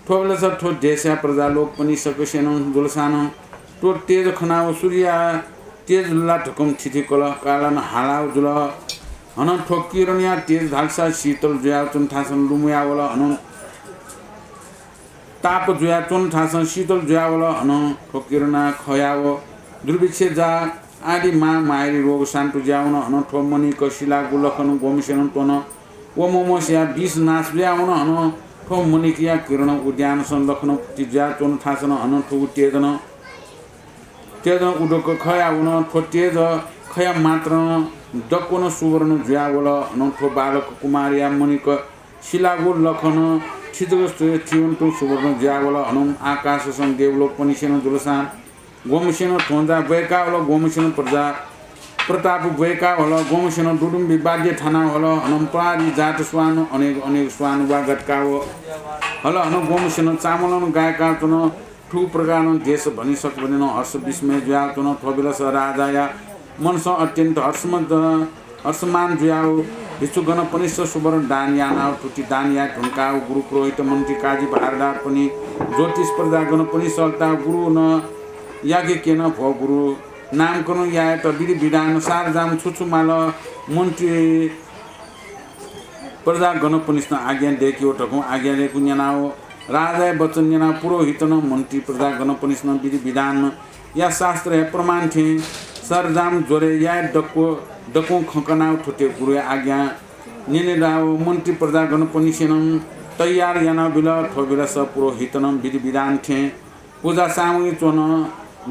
ठोले छ ठो देशा प्रजा लोक पनि सकसेन दुलसान तो तेज खनाव सूर्य तेज ला ढकम थिथि कल कालन हालाउ जुल हन ठोकिरनिया तेज धाक्सा शीतल ज्याउ चुन थासन लुमुया वला हन ताप जुया चुन थासन शीतल ज्याउ वला हन ठोकिरना खयाव दुर्भिक्ष जा आदि मा मायरी रोग शान्त ज्याउन हन ठोमनी कशिला गुलखन गोमसेन तोन ओ मोमोसिया 20 नाश ज्याउन हन ठोमनी किया किरण उद्यान संलखन तिज्या चुन थासन हन ठो तेजन तेजन उडोक खया हुन ठो तेज खया मात्र दक्कोन सुवर्ण ज्यावल हन ठो बालक कुमारिया मणिक शिलागु लखन छिजगस्त थिउन्टु सुवर्ण ज्यावल हन आकाश सं देवलोक पनि सेन जुलसान गोमसेन ठोंजा बैका होला गोमसेन प्रजा प्रताप बैका होला गोमसेन डुडुम्बी बाध्य ठाना होला हन पारी जात स्वान अनेक स्वान वा गटकाव होला हन गोमसेन चामलन गायका तन ठू प्रकार देश भनि सक्दैन हर्ष विस्मय ज्याउ तन थोबिलस राजाया मनस अत्यन्त हर्षमान ज्याउ भिचुगन पनि सुवर्ण दान याना टुटी दान या ढुंकाउ गुरु पुरोहित मन्त्री काजी भारदार पनि ज्योतिष प्रजागण पनि सल्ता गुरु न यागे केन भ गुरु नामकरण या त विधि विधान सार जाम छुछुमाल मन्त्री प्रजागण पनि आज्ञा देखियो टकौ आज्ञा देखु न्यानाओ राजा वचन जना पुरोहित न मन्त्री प्रजागण पनि विधि विधान या शास्त्र है प्रमाण थे सरजाम जोरे या डको खकना ठुटे गुरु आज्ञा निनेदाओ मन्त्री प्रजागण पनि तैयार याना बिल ठोबिल स पुरोहित न विधि विधान थे पूजा सामग्री चोन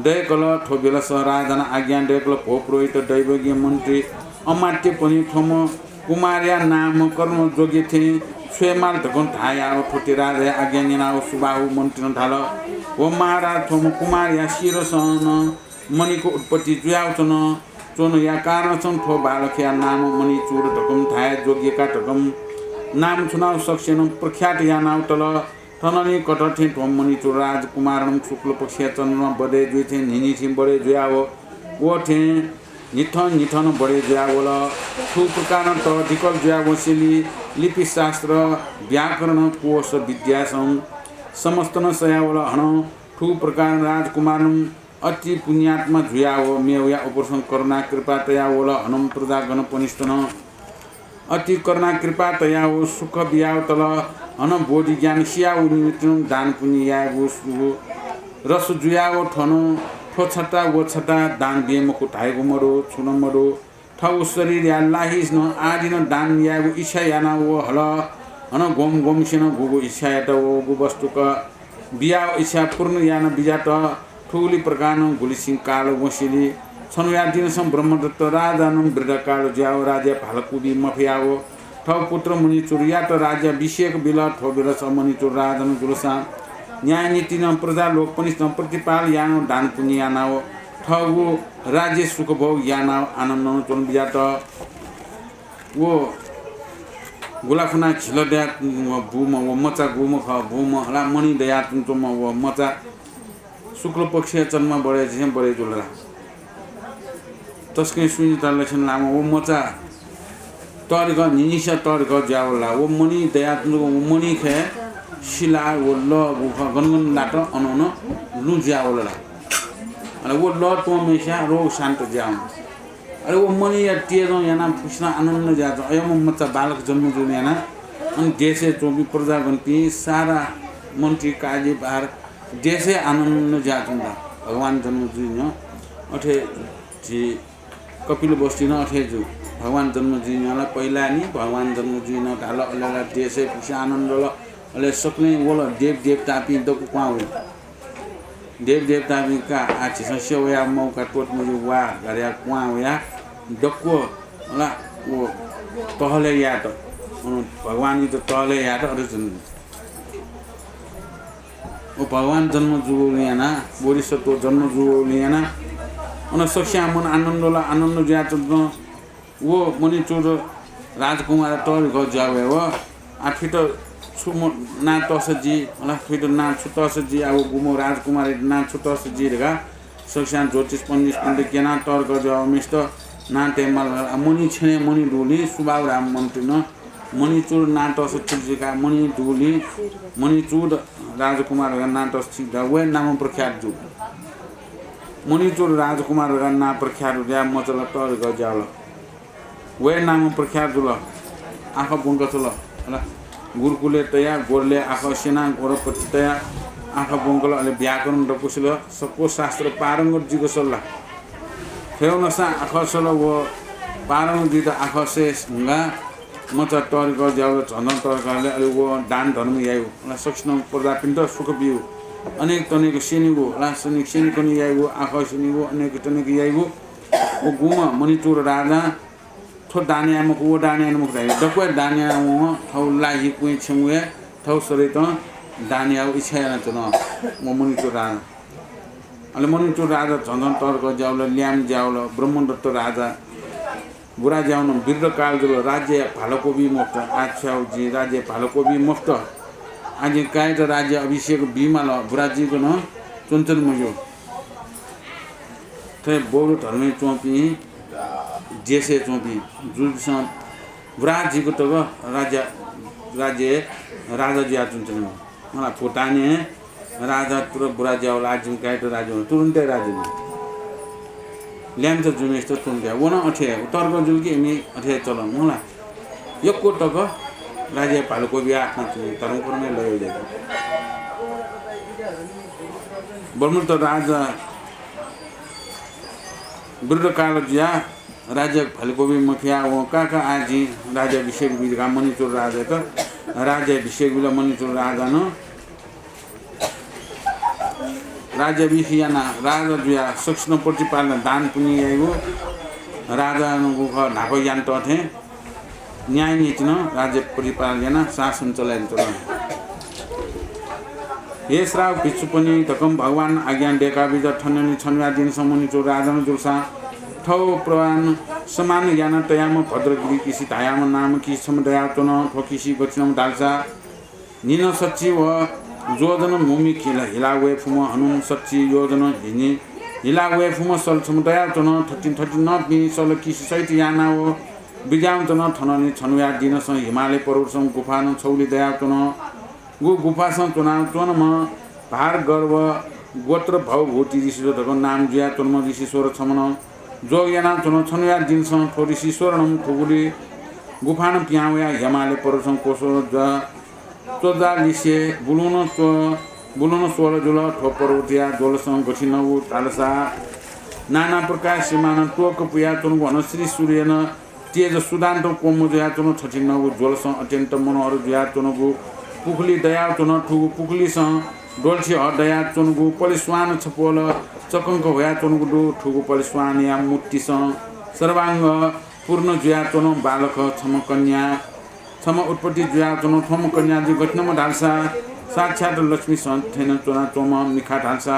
दयकल ठोबिल स राजा आज्ञा दयकल भो पुरोहित दैवज्ञ मन्त्री अमात्य पनि ठोम कुमारिया नाम कर्म जोगी थे स्वयमाल ढकन धाया ठोटे राजा आज्ञा निनाओ सुबाहु मन्त्री ढाल हो महाराज थोम कुमारिया शिरसन मणिको उत्पत्ति जुयाउचन चोन या कारण छन् ठो बालखिया नाम मणि चूर ढकम धाया जोगीका ढकम नाम चुनाव सक्सेन प्रख्यात या नाउ तल ठननी कटथे ठोम मणि चूर राजकुमारम शुक्ल पक्षिया चन्द्रमा बदे जुइ थे निनी थिम बडे जुयाओ ओ थे निठन बडे जुयावल ठू प्रकार त अधिकल जुयावसिली लिपि शास्त्र व्याकरण कोश विद्या समस्त न सयावल हन ठू प्रकार राजकुमारम अति पुण्यात्मा जुयाओ मेवया उपरसन करुणा कृपा तयावल हनम प्रजागण पनिष्ठन अति करुणा कृपा तयाओ सुख बियाव तल हन बोधि ज्ञान सियाउ निमित्तम दान पुण्य यागु रस जुयाओ ठनो ठोछटा वछटा दान बेमको ढाइगो मरो छुन मरो ठौ शरीर या लाहिस न आदिन दान यागु इच्छा याना वो हल हन गोम गोमसेन गुगु इच्छा यात वो गु वस्तुक बिया इच्छा पूर्ण याना बिजात ठुली प्रकार गुलिसिंह काल वसिली छनुया दिन सम ब्रह्मदत्त राजानम वृद्धकाल ज्याओ राजा भालकुबी मफियाओ ठौ पुत्र मुनि चुरिया त राजा विषेक बिल ठो बिल समनि चुर राजन जुलसा न्याय नीति न प्रजा लोक पनि प्रतिपाल यानो दान पुण्य यानाओ ठगु राज्य सुख भोग याना आनन्द चोन बिजात वो गुलाफना छिल दया भूम वो मचा गुम ख भूम हला मणि दया तुम वो मचा शुक्ल पक्ष चन्म बडे जे बडे जुलरा तस्कै सुनि तलसन लामो वो मचा तर्ग निनिसा तर्ग ज्यावला वो मणि दया तुम मणि खे शिला वो ल गुख गनगन लाट अनन लु ज्यावला अरे वो ल तो मेशा रोग शान्त ज्याउ अरे वो मणि या तेजो याना पुष्णा आनन्द ज्याज अयम मचा बालक जन्म जुन याना अनि देशे चोबी प्रजागण पि सारा मन्त्री काजी बाहर देशे आनन्द ज्याजुंदा भगवान जन्म जुन अठे जी कपिल बस्ती न अठे जु भगवान जन्म जुन पहिला नि भगवान जन्म जुन ढाल अलेला देशे खुशी आनन्द ल अले सक्ने वल देव देवता पि दको क्वाउ देव देवता भी का आज संशय हुआ मौका टोट मुझे हुआ घर कुआ हुआ डक्को ला वो तहले याद भगवान जी तो तहले याद अर्जुन वो भगवान जन्म जुलियाना बोधिसत्व जन्म जुलियाना उन सख्या मन आनंदला आनंद ज्या वो मनी चोर राजकुमार तल गो जावे वो आ फिट छुमो ना तसजी ला फिट ना छुतसजी आ गुमो राजकुमार ना छुतसजी रेगा सख्या ज्योतिष पंडित केना तर गो जाव मिस्ट ना टेमल मनी छने मनी डोली सुबाव राम मंत्री न मनी चोर ना तसजी का मनी डोली मनी चोर राजकुमार का ना तसजी वे नाम प्रख्यात जु मनी चोर राजकुमार का ना प्रख्यात या मचल तर गो जाव वे नाम प्रख्यात जुल आँख बुंक चल होला गुरुकुले तया गोरले आँख सेना गोरपति तया आँख बुंकल अले व्याकरण डकुसिल सबको शास्त्र पारंगत जी को सल्लाह फेउन सा आँख सल वो पारंगत जी त आँख से हुँगा म त तर ग जाउ झन तर गले अले वो दान धर्म यायु होला सक्ष्ण पर्दा पिण्ड सुख बिउ अनेक तनेक सेनिगो होला सनिक सेनिकनि यायु आँख सेनिगो अनेक तनेक यायु वो गुम मणिचुर राजा थो दानिया मुख वो दानिया मुख रहे डक्वे दानिया वो थौ लाही कुई छमुए थौ सरे त दानिया इच्छा न त न म मणिचुर राजा अले मणिचुर राजा झन्झन तर्क जाउल ल्याम जाउल ब्रह्मदत्त राजा बुरा जाउन वीर काल जुल राज्य भालकोबी मुक्त आछ्याउ जी राज्य भालकोबी मुक्त आज काय त राज्य अभिषेक बिमाल बुराजी को न चुनचन मुजो थे बोल धर्मे चोपी जैसे चौपी जुलसा विराट जी को तो राजा जी आचुन चले मलाई फुटाने राजा तुर बुरा जाओ लाजिम काय तो राजा तुरंत राजा ल्याम त जुमेस त तुरंत वो न अठे उत्तर को जुल की मी अठे चल मलाई यो को तो राजा पालो को भी आत्मा चले तरम पर में लय जाए ब्रह्म तो राजा विरुद्ध काल जिया राज्य फलकोबी मफिया वो का आजी राज्य अभिषेक बिगा मणिचुर राजा त राज्य अभिषेक बिला मणिचुर राजा न राज्य अभिषेकना राजा जुया सक्ष्ण प्रतिपालन दान पुनि आइगो राजा नुगु ख ढाको यान त थे न्याय नीति न राज्य परिपालन शासन चलाइन त हे श्राव पिछु पनि तकम भगवान आज्ञा डेका बिज ठन्नी छन्या दिन समनि चोर राजा न जुलसा ठौ प्रवान समान याना तयाम भद्रगिरी किसी तायाम नाम की समुदाय तो न ठो किसी गछनम दालसा निन सच्ची व जोजन मुमि खिला हिलावे फुम हनुम सच्ची योजन हिनि हिलावे फुम सल समुदाय तो न 13 न बि सल किसी सहित याना व बिजाम तो न थननि छनुया दिन स हिमालय पर्वत सम गुफा न छौली दया तो न गुफा सम चुनाव चोन म भार गर्व गोत्र भव भूति ऋषि धको नाम जुया तन्म ऋषि स्वर छमन जोगयाना चुनो छनुया दिनसं थोरिसी स्वर्णम थुगुली गुफान पियावया हिमालय पर्वतसं कोसो ज चोजा लिसे बुलुन सोल जुल ठोपरउटिया जोलसं गठिनउ तालसा नाना प्रकार सीमान टोक पुया चुन घन श्री सूर्यन तेज सुदान्त कोमु जया चुन छठिनउ जोलसं अत्यन्त मनोहर जया चुनगु पुखली दया चुन ठुगु पुखलीसं डोल्छी हदया चुनगु पलिस्वान छपोल चकंक होया चुनगु दु ठुगु पलिस्वान या मुक्तिसं सर्वांग पूर्ण जुया चुन बालक छम कन्या छम उत्पत्ति जुया चुन थम कन्या जु घटनमा ढाल्सा साक्षात लक्ष्मी सन्थेन चुना चोम मिखा ढाल्सा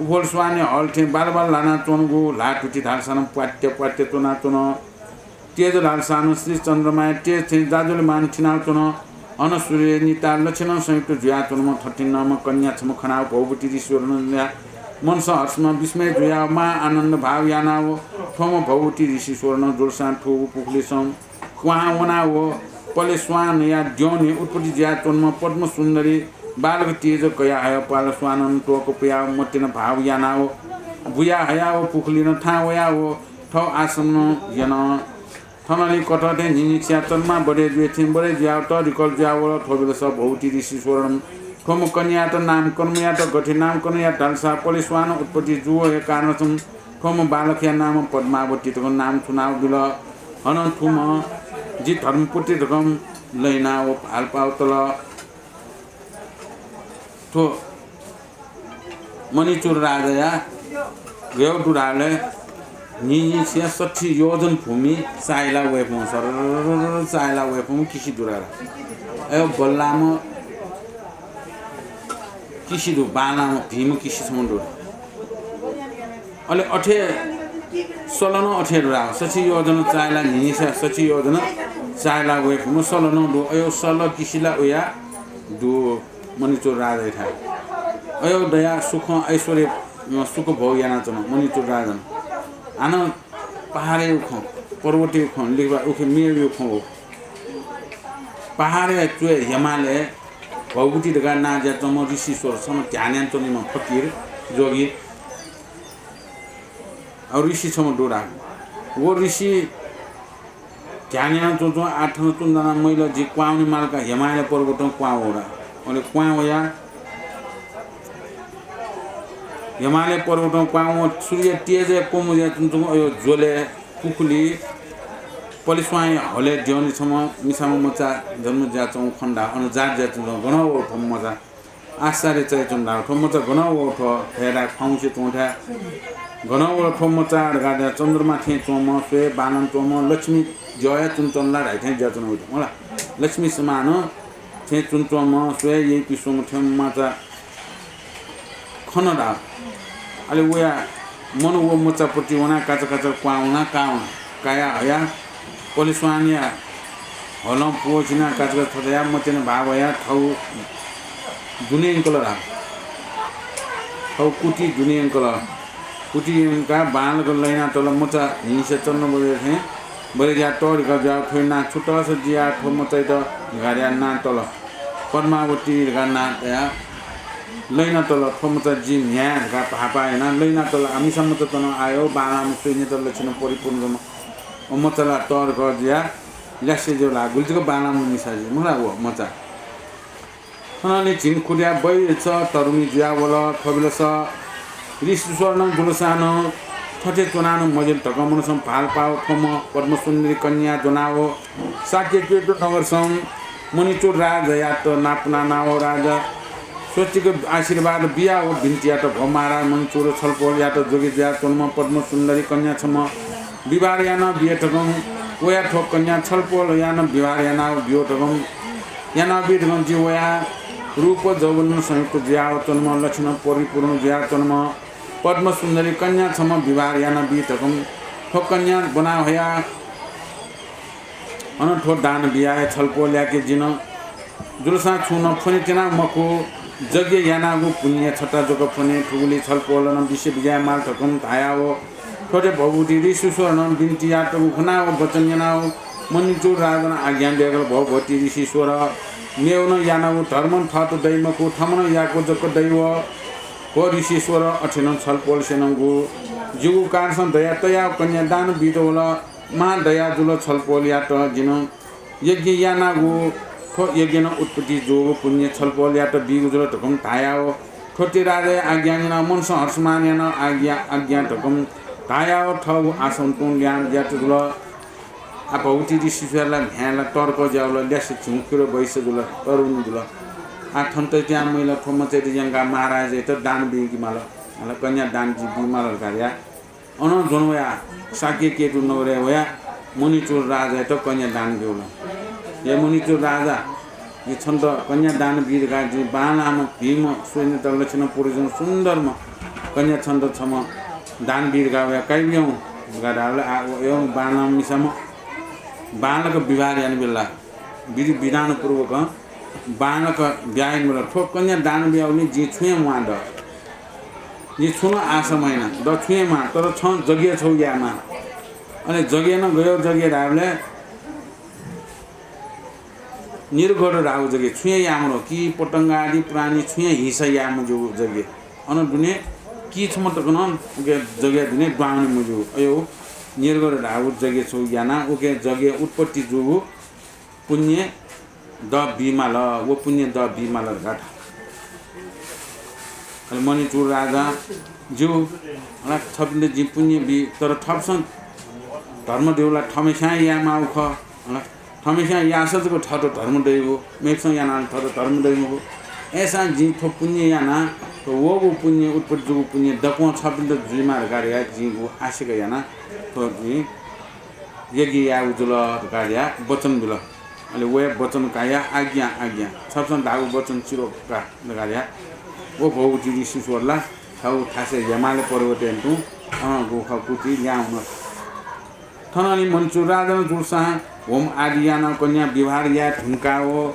उफोल स्वाने हल्थे बालबाल लाना चुनगु लाटुटी ढाल्सा न पाट्य चुना चुन तेज ढाल्सा न श्री चन्द्रमा तेज थे जाजुले मान छिना चुन अनसूर्य निता लक्षण संयुक्त जुया चुनमा 13 कन्या छम खनाव भौवती ईश्वर मनस हर्षमा विस्मय जुया मा आनन्द भाव याना वो थम भौवती ऋषि स्वर्ण जोलसा ठुगु पुखलीसम कुहा वना वो पले स्वान या द्योने उत्पत्ति जुया चुनमा पद्म सुन्दरी बालक तेज कया हय पाल स्वानन टोक पुया मतिन भाव याना वो बुया हया वो पुखलीन था वया वो थौ आसम यन थनली कटटे निनिक्षा तन्मा बडे जुए थिम बडे ज्याव त रिकल ज्याव थोबिल सब भौती ऋषि स्वर्ण थम कन्या त नाम कर्मया त गठे नाम कन्या ढाल्सा पलिस्वान उत्पत्ति जुओ हे कारण छम थम बालकया नाम पद्मावती त नाम चुनाव दुल हन थुम जी धर्मपुत्री रकम लैना वो पाल पाउ तल थो मणिचुर राजा गौडुराले नि 60 योजन भूमि चाइला वेपम सर चाइला वेपम किसी दुरारा ए बल्लाम किसी दु बालाम भीम किसी समुद्र अले अठे सलन अठे दुरा 60 योजन चाइला नि 60 योजन चाइला वेपम सलन दु अयो सल किसिला उया दु मणिचुर राजा था अयो दया सुख ऐश्वर्य सुख भोग याना चन मणिचुर राजा आना पहाडे उख पर्वतीय उख लिखबा उख मेय उख पहाडे चुए हिमालय भौगुटी दगा ना जा तम ऋषिश्वर सम ध्यान तनि म फकीर जोगी और ऋषि छम डोरा वो ऋषि ध्यान तो आठ तुंदना मैल जी क्वाउनी मालका हिमालय पर्वत क्वाउरा अनि क्वाउया हिमालय पर्वत क्वाउ सूर्य तेज कोमुजे तुम यो जोले कुकुली पलिस्वाई हले दियोनी छम मिसाम मचा जन्म जाचौ खण्डा अनु जात जात गणौ ठम मजा आश्चर्य चाहिँ चन्दा ठम मचा गणौ ठ हेरा खाउँछ तोठा गणौ ठम मचा गाडा चन्द्रमा थे चोम स्वे बानन चोम लक्ष्मी जय चुनचनला राइथे जाचन हो होला लक्ष्मी समान थे चुनचोम स्वे यही पिसोम थम मचा खनडा अले उया मन वो मोचापट्टि वना काचा काचा क्वाउना काउना काया हया पोलिसवानिया हलम पोचिना काचा थया मतेन भावया थौ दुनियन कलर थौ कुटी दुनियन कलर कुटी का बाल को लैना तल मोचा हिंसे चन्न बगे थे बरे जा टोर का जा थैना छुटा से जिया थो मोचा त गाडिया ना तल पद्मावती गाना या लैना तल थोमचा जी न्याय का पापा हैन लैना तल हामी सम्म त तन आयो बालाम सुइने त लक्षण परिपूर्ण मचला तर गजिया ल्यासे जो लागुलको बालाम मिसाजी मुला हो मचा अनि छिन खुडिया बै छ तरुनी जिया वला थबिलस ऋषिश्वरन जुलसान ठटे चुनानो मजेल टकमन सम फाल पाव थम पद्म सुन्दरी कन्या जनावो साके केटो नगर सम मणिचुर राजा या त नापना नाव राजा सोचीको आशीर्वाद बिया हो भिन्टिया त भमारा मणिचुर छलपोल या त जोगी ज्या तन्म पद्म सुन्दरी कन्या छम विवाह यान बिहे ठगम ओया ठोक कन्या छलपोल यान विवाह यान बियो ठगम यान बिहे ठगम जी ओया रूप जौवन संयुक्त ज्या तन्म लक्षण परिपूर्ण ज्या तन्म पद्म सुन्दरी कन्या छम विवाह यान बिहे ठगम ठोक कन्या बना होया अन ठोक दान बिया छलपोल याके जिन जुलसा छुन फनि तेना मको जग्य यानागु पुण्य छटा जग फने ठुगुली छलपोलन विश्व विजय माल ठकम धायाओ छोटे भगवती ऋषिश्वर बिन्ती याटो खनाओ वचन यानाओ मणिचुर राजन आज्ञा देगल भगवती ऋषिश्वर नेउन यानागु धर्मन थत दैमको थमन याको जक दैव हो ऋषिश्वर अठेन छलपोल सेनगु जुगु कारसन दया तया कन्या दान बिदोल मा दया जुल छलपोल याट जिन यज्ञ यानागु यज्ञ उत्पत्ति जोग पुण्य छलपोल या त बिगुजल ठकम धायाओ ठोटी राजे आज्ञा मन हर्षमान यान आज्ञा ठकम धायाओ ठौ आसन तुन ज्ञान ज्यात जुल आ भौती ऋषिश्वरलाई भ्याला तर्क ज्याउल ल्यास झुङ्किरो बैस जुल तरुण जुल आ ठन्त त्यहाँ मैला ठोम चाहिँ जंगा महाराज त दान बिगी माल मला कन्या दान जी बिमाल कार्या अन जनवया साके केटु नगरे होया मणिचुर राजा त कन्या दान देउल ये मणिचुर राजा ये छन्द कन्या दान वीर गाजी बालाम भीम सुइने त लक्षण पुरुषन सुन्दर म कन्या छन्द छम दान वीर गाया काइयौ गाडाले यो बालाम मिसम बालक विवाह यान बेला विधि विधान पूर्वक बालक ब्याइन बेला ठोक कन्या दान ब्याउने जे छुए माड जे छुन आशा महिना द छुए मा तर छ जग्य छौ यामा अनि जग्य न गयो जग्य रावले निर्गढ राउ जगे छुए यामरो कि पटंगा आदि प्राणी छुए हिसा याम जो जगे अन दुने कि छम त गन ओके जगे दुने बाउनी मुजु अयो निर्गढ राउ जगे छौ याना ओके जगे उत्पत्ति जो पुण्य द बिमाल वो पुण्य द बिमाल घाट अल मणिचुर राजा जो अला थपिले जी पुण्य बि तर थपसन धर्म देउला ठमेसा यामा उख अला हमेशा यासजको ठटो धर्म दैवो मेक्सङ याना ठटो धर्म दैवो ऐसा जी थो पुण्य याना तो वो पुण्य उत्पत्ति जो पुण्य दको छबिल जुई मार गारिया जी वो आशिक याना तो जी यगी या उजुल गारिया वचन बिल अले वे वचन काया आज्ञा सबसन दागु वचन चिरो का गारिया वो बहु जी शिशुरला थाउ थासे यमाले पर्वतेन तु गो खकुति ल्याउन थननी मन्चु राजन जुसा होम आदियाना कन्या विवाह या ठुनकाओ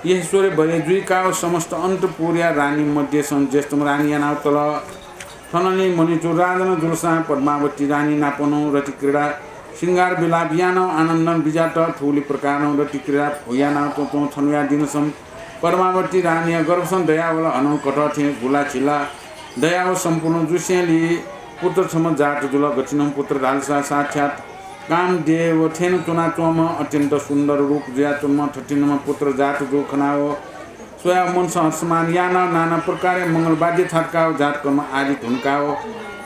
येश्वरे भरे जुइकाओ समस्त अन्तपुरिया रानी मध्ये सन् ज्येष्ठम रानी याना तल थननी मनिचु राजन जुसा पद्मावती रानी नापनो रति क्रीडा सिंगार विलाप याना आनन्दन बिजाट ठुली प्रकार रति क्रीडा याना तो थनुया दिनसम पद्मावती रानी गर्भसन दयावल अनौ कट थे गुला छिला दयाव सम्पूर्ण जुसेली पुत्र छम जात जुल गचिनम पुत्र धालसा साक्षात कामदेव थेन चुना चोम अत्यंत सुंदर रूप जया चुनमा ठटिनमा पुत्र जात जो खनाओ स्वयं मन सहसमान याना नाना प्रकार मंगल बाध्य छटकाओ जात कर्म आदि ढुनकाओ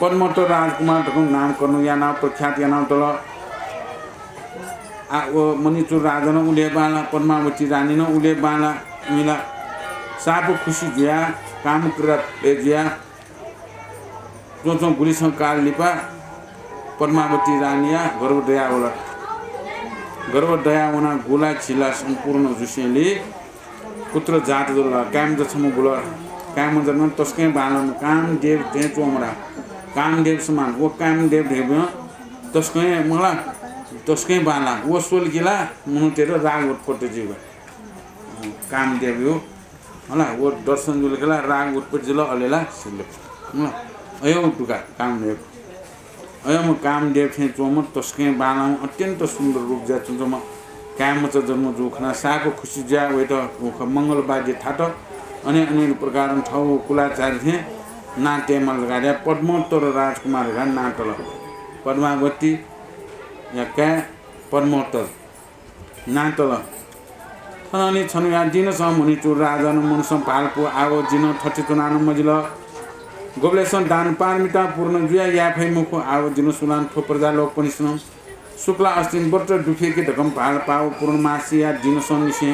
पद्मत राजकुमार ढुन नाम कर्नु याना प्रख्यात याना तल मणिचुर राजन उले बाला पद्मावती रानी न उले बाला मिला साप खुशी जया काम कृत जया जो गुलिसँग काल लिपा पद्मावती रानिया गर्भदया उना गुला छिला सम्पूर्ण जुसेली पुत्र जात जोला काम जछम गुला काम जन्म तस्कै बालन कामदेव ते चोमरा कामदेव समान वो कामदेव देव तस्कै मला तस्कै बाला वो सोल गिला मुतेर राग उत्पत्ति जीव कामदेव यो होला वो दर्शन जुलकेला राग उत्पत्ति जिला अलेला सिले होला अयो टुका कामदेव अयम कामदेव थे चोम तस्कै बाला अत्यंत सुंदर रूप जा चुम कामच जन्म जोखना साको खुशी जा वे त मंगल बाध्य थाट अनेक प्रकार ठाउँ कुलाचार्य थे नाट्य मलगार्या पद्मोत्तर राजकुमार घा नाटल पद्मावती या क्या पद्मोत्तर नाटल थननी छनुया दिन मुनि चुर राजन मुनसम पाल्पो आव जिन थटी चुनान मजिल गोबलेसन दान पारमिता पूर्ण जुया याफै मुख आव जिन सुलान थो प्रजा लोक पनि सुन शुक्ला अस्तिन बट दुखे के धकम पाल पाव पूर्णमासी या दिन सनिसे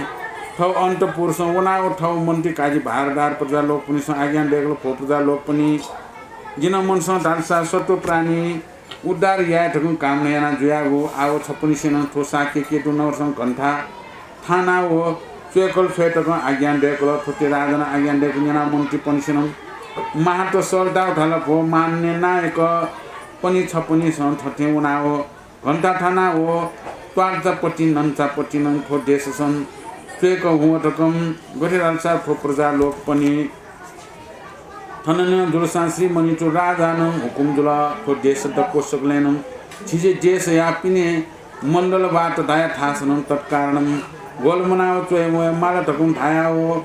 ठौ अन्त पुरुष वनाव ठौ मन्त्री काजी भारदार प्रजा लोक पनि आज्ञा देगलो फो प्रजा लोक पनि जिन मनसँग धालसा सत्व प्राणी उद्धार या ठगु काम याना जुयागो आव छपनी सेन थो साके केतु नवरसँग घण्टा थाना हो चेकल फेटक आज्ञा देगलो थोते राजन आज्ञा देगु याना मन्त्री पनि सेन महात सरदा उठाल भो मान्ने नायक पनि छपनी सन थथे उनाव घण्टा थाना हो त्वार्चापट्टि नन्चापट्टि नन् थो देश सन चेक हुँटकम गरिराल्सा थो प्रजा लोक पनि थनन दुलसा श्री मणिचुर राजान हुकुम जुल थो देश दको सकलेन छिजे देश या पिने मण्डलबाट दाया थासन तत्कारणम गोलमनाव चोय माला टकुम थायाओ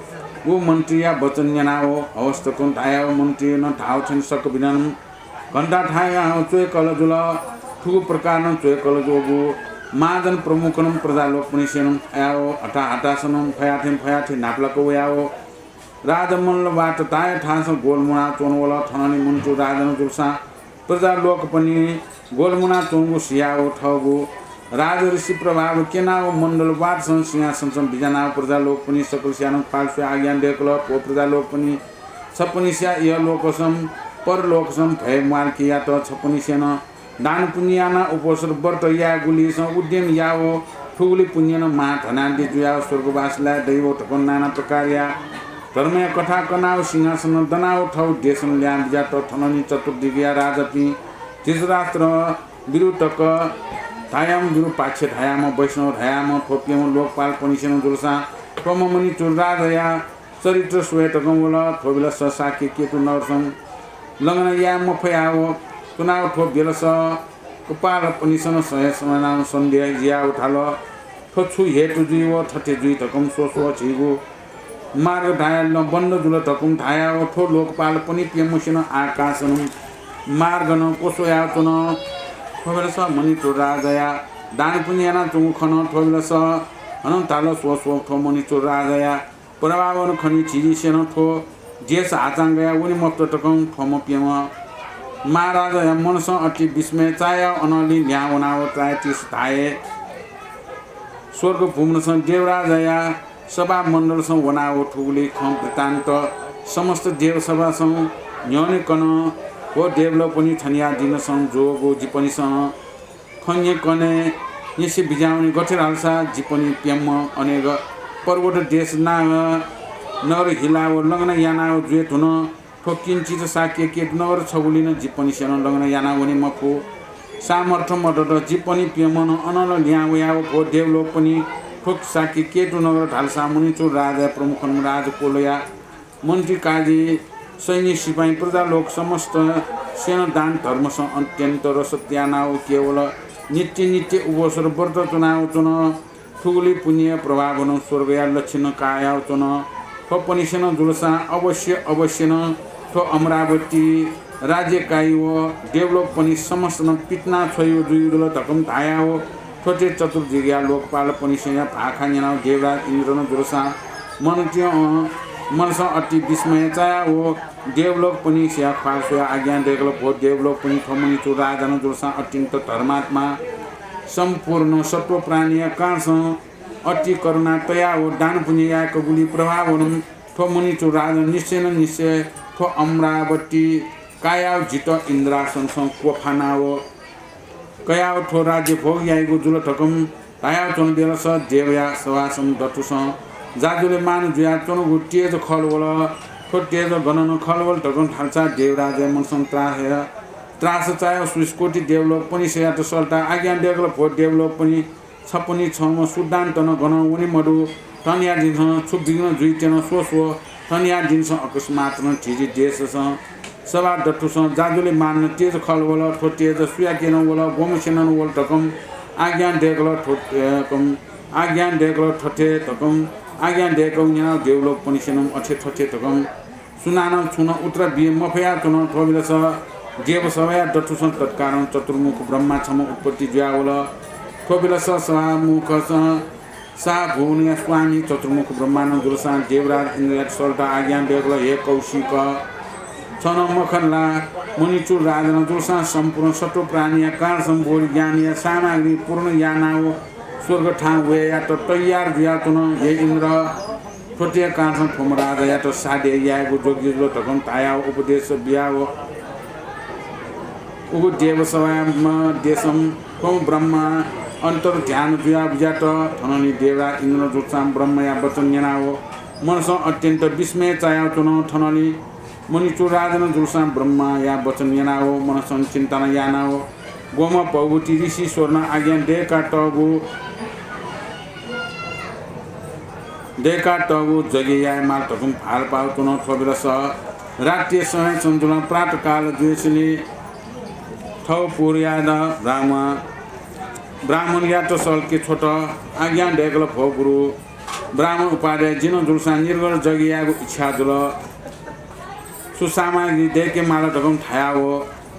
वो मन्त्री या वचन जनाओ अवस्थकुन थायाओ मन्त्री न थाउ छन सक बिनन घण्टा थाया चोय कल जुल ठुगु प्रकार चोय कल जोगु महाजन प्रमुखनम प्रजा लोक पनि सेनम आयो हटा हटासनम फयाथे नाप्लाको याओ राजमल्लबाट ताय ठास गोलमुना चोनवला थननी मुन्चु राजन जुलसा प्रजा लोक पनि गोलमुना चोंगु सियाओ ठगु राज ऋषि प्रभाव केनाओ मण्डलबाट सन सिंहासन सम बिजना प्रजा लोक पनि सकल स्यान पाल्सु आज्ञा देकल पो प्रजा लोक पनि छपनी स्या य लोकसम परलोकसम भय मार्किया त छपनी सेन दान पुण्यना उपसर व्रत या गुली स उद्यम याओ ठुगुली पुण्यन मा धनादि जुया स्वर्गवासला दैव ठकन नाना प्रकार या धर्मय कथा कनाओ सिंहासन दनाओ ठौ देशम ल्यान बिजात थननी चतुर्दिगिया राजपि तिजरात्र विरुटक धायाम विरूपाक्ष धायाम वैष्णव धायाम थोप्यम लोकपाल पनिसेन जुलसा प्रममनि चुरादया चरित्र श्वेतकम वल थोबिल ससाके केतु नरसम लंगन या मफयाओ चुनाव थोप बेलस उपाल पनिसन सय समानाम सन्देह जिया उठाल थोछु हेतु जीव थटे जुई तकम सोसो छिगु मार्ग धायल न बन्द जुल तकुम धायाओ थो लोकपाल पनि प्यमुसिन आकाशन मार्ग न कोसो या चुन थोबिलस मणिचुर राजया दान पुण्यना चुंगु खन थोबिलस हन ताल सो सो थो मणिचुर राजया प्रभावन खनि छिजी सेन थो जेस आचांगया उनी मप्त तकम थोम प्यम महाराज मनस अति विस्मय चाय अनलि ल्याउनाओ चाय तिस धाए स्वर्ग भूमनस देवराजया सभा मण्डल सं वनाओ ठुगुली खं वृत्तान्त समस्त देवसभा सं न्यने कन हो देवलो पनि छनिया दिन सं जोगो जिपनि सं खन्ये कने यसे बिजाउने गठेर हाल्सा जिपनि प्यम अनेक पर्वत देश ना नर हिलाओ लग्न यानाओ जुएत हुन ठोकिन्चित साके केट नगर छगुलिन जिपनि सेन लग्न याना वनि मफु सामर्थ मदद जिपनि प्यमन अनल ल्याओ याओ को देवलो पनि ठोक साके केट नगर ढाल्सा मुनिचो राजा प्रमुख राज कोलया मन्त्री काजी सैनिक सिपाही प्रजा लोक समस्त सेना दान धर्म स अत्यन्त रसत्यानाओ केवल नित्य नित्य उपसर व्रत चुनाव चुन ठुगुली पुण्य प्रभाव न स्वर्गया लक्षण काया चुन पनि सेन जुलसा अवश्य अवश्य न ठो अमरावती राज्य काइयो डेभलप पनि समस्त न पितना छोयो जुयुल धकम धायाओ ठोटे चतुर्दिग्या लोकपाल पनि सेना भाखा न्याउ देवराज इन्द्र न जुलसा मनसा अति विस्मय चाया हो डेभलप पनि स्या फाल्सो आज्ञा डेभलप हो डेभलप पनि ठमनी चु राजा न जुलसा अत्यन्त धर्मात्मा सम्पूर्ण सत्व प्राणी काँस अति करुणा तया हो दान पुण्य या कबुली प्रभाव हुनु ठमनी चु राजा निश्चय न निश्चय ठो अमरावती काया जित इन्द्रासन सं कोफाना हो कया ठो राज्य भोग याइगो जुल ठकम ताया चुन बेलस देवया सवासम दटुस जाजुले मान जुया चुन गुटिए खलवल खोटिए गणन खलवल ठकम थाल्सा देवराज मनसन त्रास चायो सुस्कोटी डेभलप पनि सेयात सल्टा आज्ञा डेभलप हो डेभलप पनि छपनी छम सुदान तन गण उनी मडु तनिया दिन छुबिग्न जुइतेन सोसो तनिया दिन अकस्मात न ठिजी देश सभा दटुस जाजुले मान तेज खलवल ठोटिए सुया केन वल गोमसेनन वल ठकम आज्ञा डेगल ठठे ठकम आज्ञा डेगौ न्या डेभलप पनि सेनम अठे ठठे ठकम सुनान छुन उत्र बिए मफया चुन ठोबिलस देव सवया दटुस तत्कारण चतुर्मुख ब्रह्मा छम उत्पत्ति ज्यावल ठोबिलस समुख सा भुवनिया स्वामी चतुर्मुख ब्रह्माण्ड दुलसा देवराज इन्द्र सल्टा आज्ञा डेगल हे कौशिक छन मखनला मुनिचुर राजन दुलसा सम्पूर्ण सत्व प्राणी काल सम्भोर ज्ञानीय सामग्री पूर्ण यानाओ स्वर्ग ठाउँ वे या त तैयार जुया चुन हे इन्द्र छोटिया काँसन ठुम राजा या त साडे यागो जोगिलो ठकम ताया उपदेश बियाओ उगु देव सवायमा देशम कौ ब्रह्मा अंतर ध्यान जुया बुझाट थननी देवरा इन्द्र जुत्साम ब्रह्म या वचन यनाओ मनस अत्यन्त विस्मय चाया चुन थननी मुनिचुर राजन जुलसाम ब्रह्मा या वचन यनाओ मनस चिन्तन यानाओ गोम पौगुटी ऋषि स्वर्ण आज्ञा डेका टगु जगिया माल ठकुम फाल पाउ चुन ठोबिरस राष्ट्रिय समय सन्तुलन प्रातकाल जुएसली ठौ पुर्याद ब्राह्मण या तो सल के छोट आज्ञा डेभलप हो गुरु ब्राह्मण उपाध्याय जिन जुलसा निर्गल जगियाको इच्छा जुल सुसामग्री देके माला ठकुम थाया हो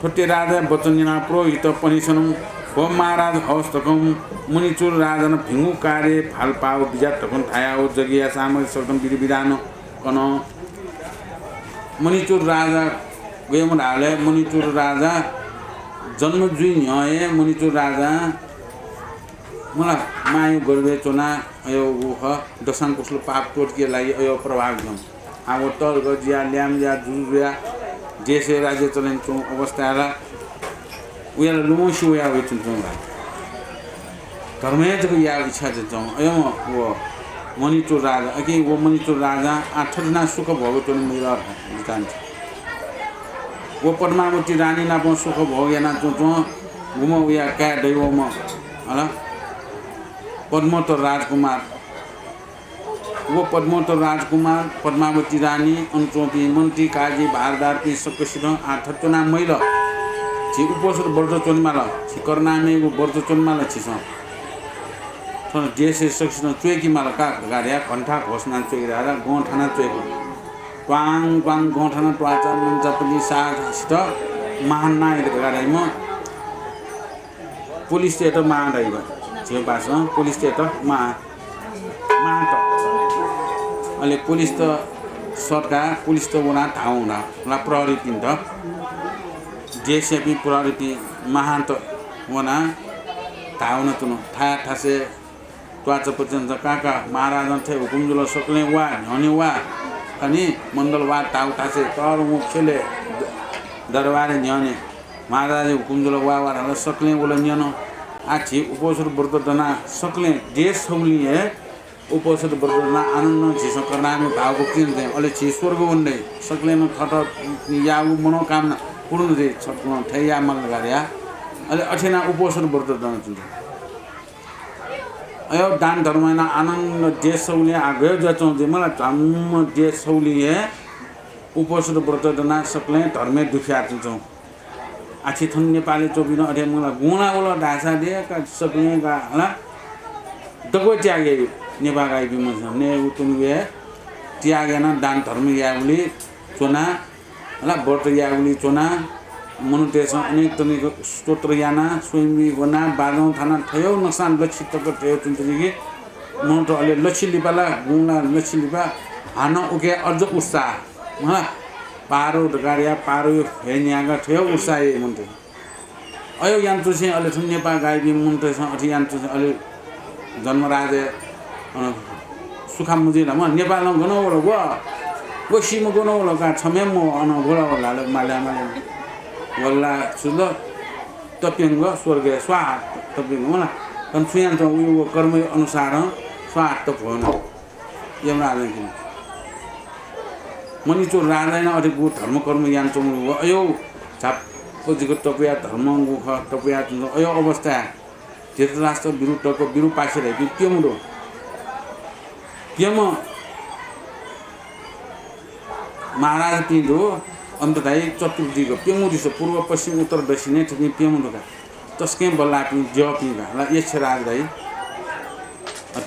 ठोटे राजा वचनजना पुरोहित पनि छन् हो महाराज हौस ठकुम मुनिचुर राजन भिङ्गु कार्य फाल पाओ बिजा ठकुम थाया हो जगिया सामग्री सर्कम विधि विधान कन मुनिचुर राजा गयम हाले मुनिचुर राजा जन्म जुइ न्याय मुनिचुर राजा मलाई मायु गर्वे चोना अयो उह दसान कुसलो पाप टोटके लागि अयो प्रभाव गम आगो तल गजिया ल्याम या जुजुया देशे राज्य चलन चो अवस्था रा उयाला लुमोसी उया वे चुन रा धर्मेज या इच्छा जम अयो वो मनिचुर राजा अकि वो मनिचुर राजा आठजना सुख भोग चोन मिरा जान्छ वो पद्मावती रानी नापो सुख भोगेना चो गुम उया का दैव म हला पद्मोत्तर राजकुमार वो पद्मोत्तर राजकुमार पद्मावती रानी अंचोपी मंत्री काजी भारदार पी सकसित आठतना मैल छि उपसर वर्ध चोनमाला छि करनामे वो वर्ध चोनमाला छि स थन देशे सकसित चोकी माला का गाड्या घण्टा घोषणा चोइरा गोठाना चोइको पाङ पाङ गोठाना ट्वाचा मन्चपली सासित महाना गाड्यामा पुलिस स्टेट महाडाइबा छे बास पुलिस स्टेट महाट अहिले पुलिस त सरकार पुलिस त वना थाउना ला प्रहरी पिन्द जेसेपी प्रहरी पि महाट वना थाउना तुनो था थासे त्वाच पर्यंत काका महाराज थे हुकुम जुल सकले वा न्हने वा अनि मंडल वा टाउ टासे तर मुखले दरबारे न्हने महाराज हुकुम जुल वा वा सकले बोल न्हनो आछि उपोसर व्रत दना सकले देश सौली है उपोसर व्रत दना आनंद छिस करनामे भावको किनते अले छि स्वर्ग बन्दै सकले न थट याउ मनोकामना पूर्ण दे छक्न थैया मन गर्या अले अठेना उपोसर व्रत दना जुल अयो दान धर्मना आनन्द देश सौली आगयो जचो जे मला धर्म देश सौली है उपोसर व्रत दना सकले धर्मे दुखिया जुचौ आछि थन नेपाली चोबिन अठे मला गुणा बोला ढासा दे का सकले का हला दगो त्यागे नेपाल गाई बिमस ने उतुनवे त्यागे न दान धर्म याउली चोना हला व्रत याउली चोना मनुतेस अनेक तनिक स्तोत्र याना स्वयंवी वना बादौ थाना थयो नसान लक्षित तक थयो चुन्तरीगे मन त अलि लक्षि लिपाला गुणा लक्षि लिपा हान उके अझ उत्साह ह पारो ढगाडिया पारो हेन्यागा थयो उत्साह मन्ते अयो यान्त्रु चाहिँ अलि थुन नेपाल गाइबी मन्ते छ अथि यान्त्रु चाहिँ अलि जन्मराज सुखा मुजिला म नेपाल गनो गो सिम गनो का छमे म अन गोला होला माले वल्ला सुलो तप्यंग स्वर्ग स्वाहा तप्यंग मला पण सुयांत उयो कर्म अनुसार स्वाहा तप होन यमराज कि मनिचोर राजाइन अझ गु धर्म कर्म यान चोमु अयो छाप पजिको तपया धर्म गुख तपया अयो अवस्था धृतराष्ट्र विरुद्धको विरूपाक्षर है प्यमुरो प्यम महाराज पिंडो अंतदायी चतुर्दिगो प्यमुदिसो पूर्व पश्चिम उत्तर दक्षिण ठिकै प्यमुदोका तस्कै बल्लापि जपिगा ल यछ राजदाई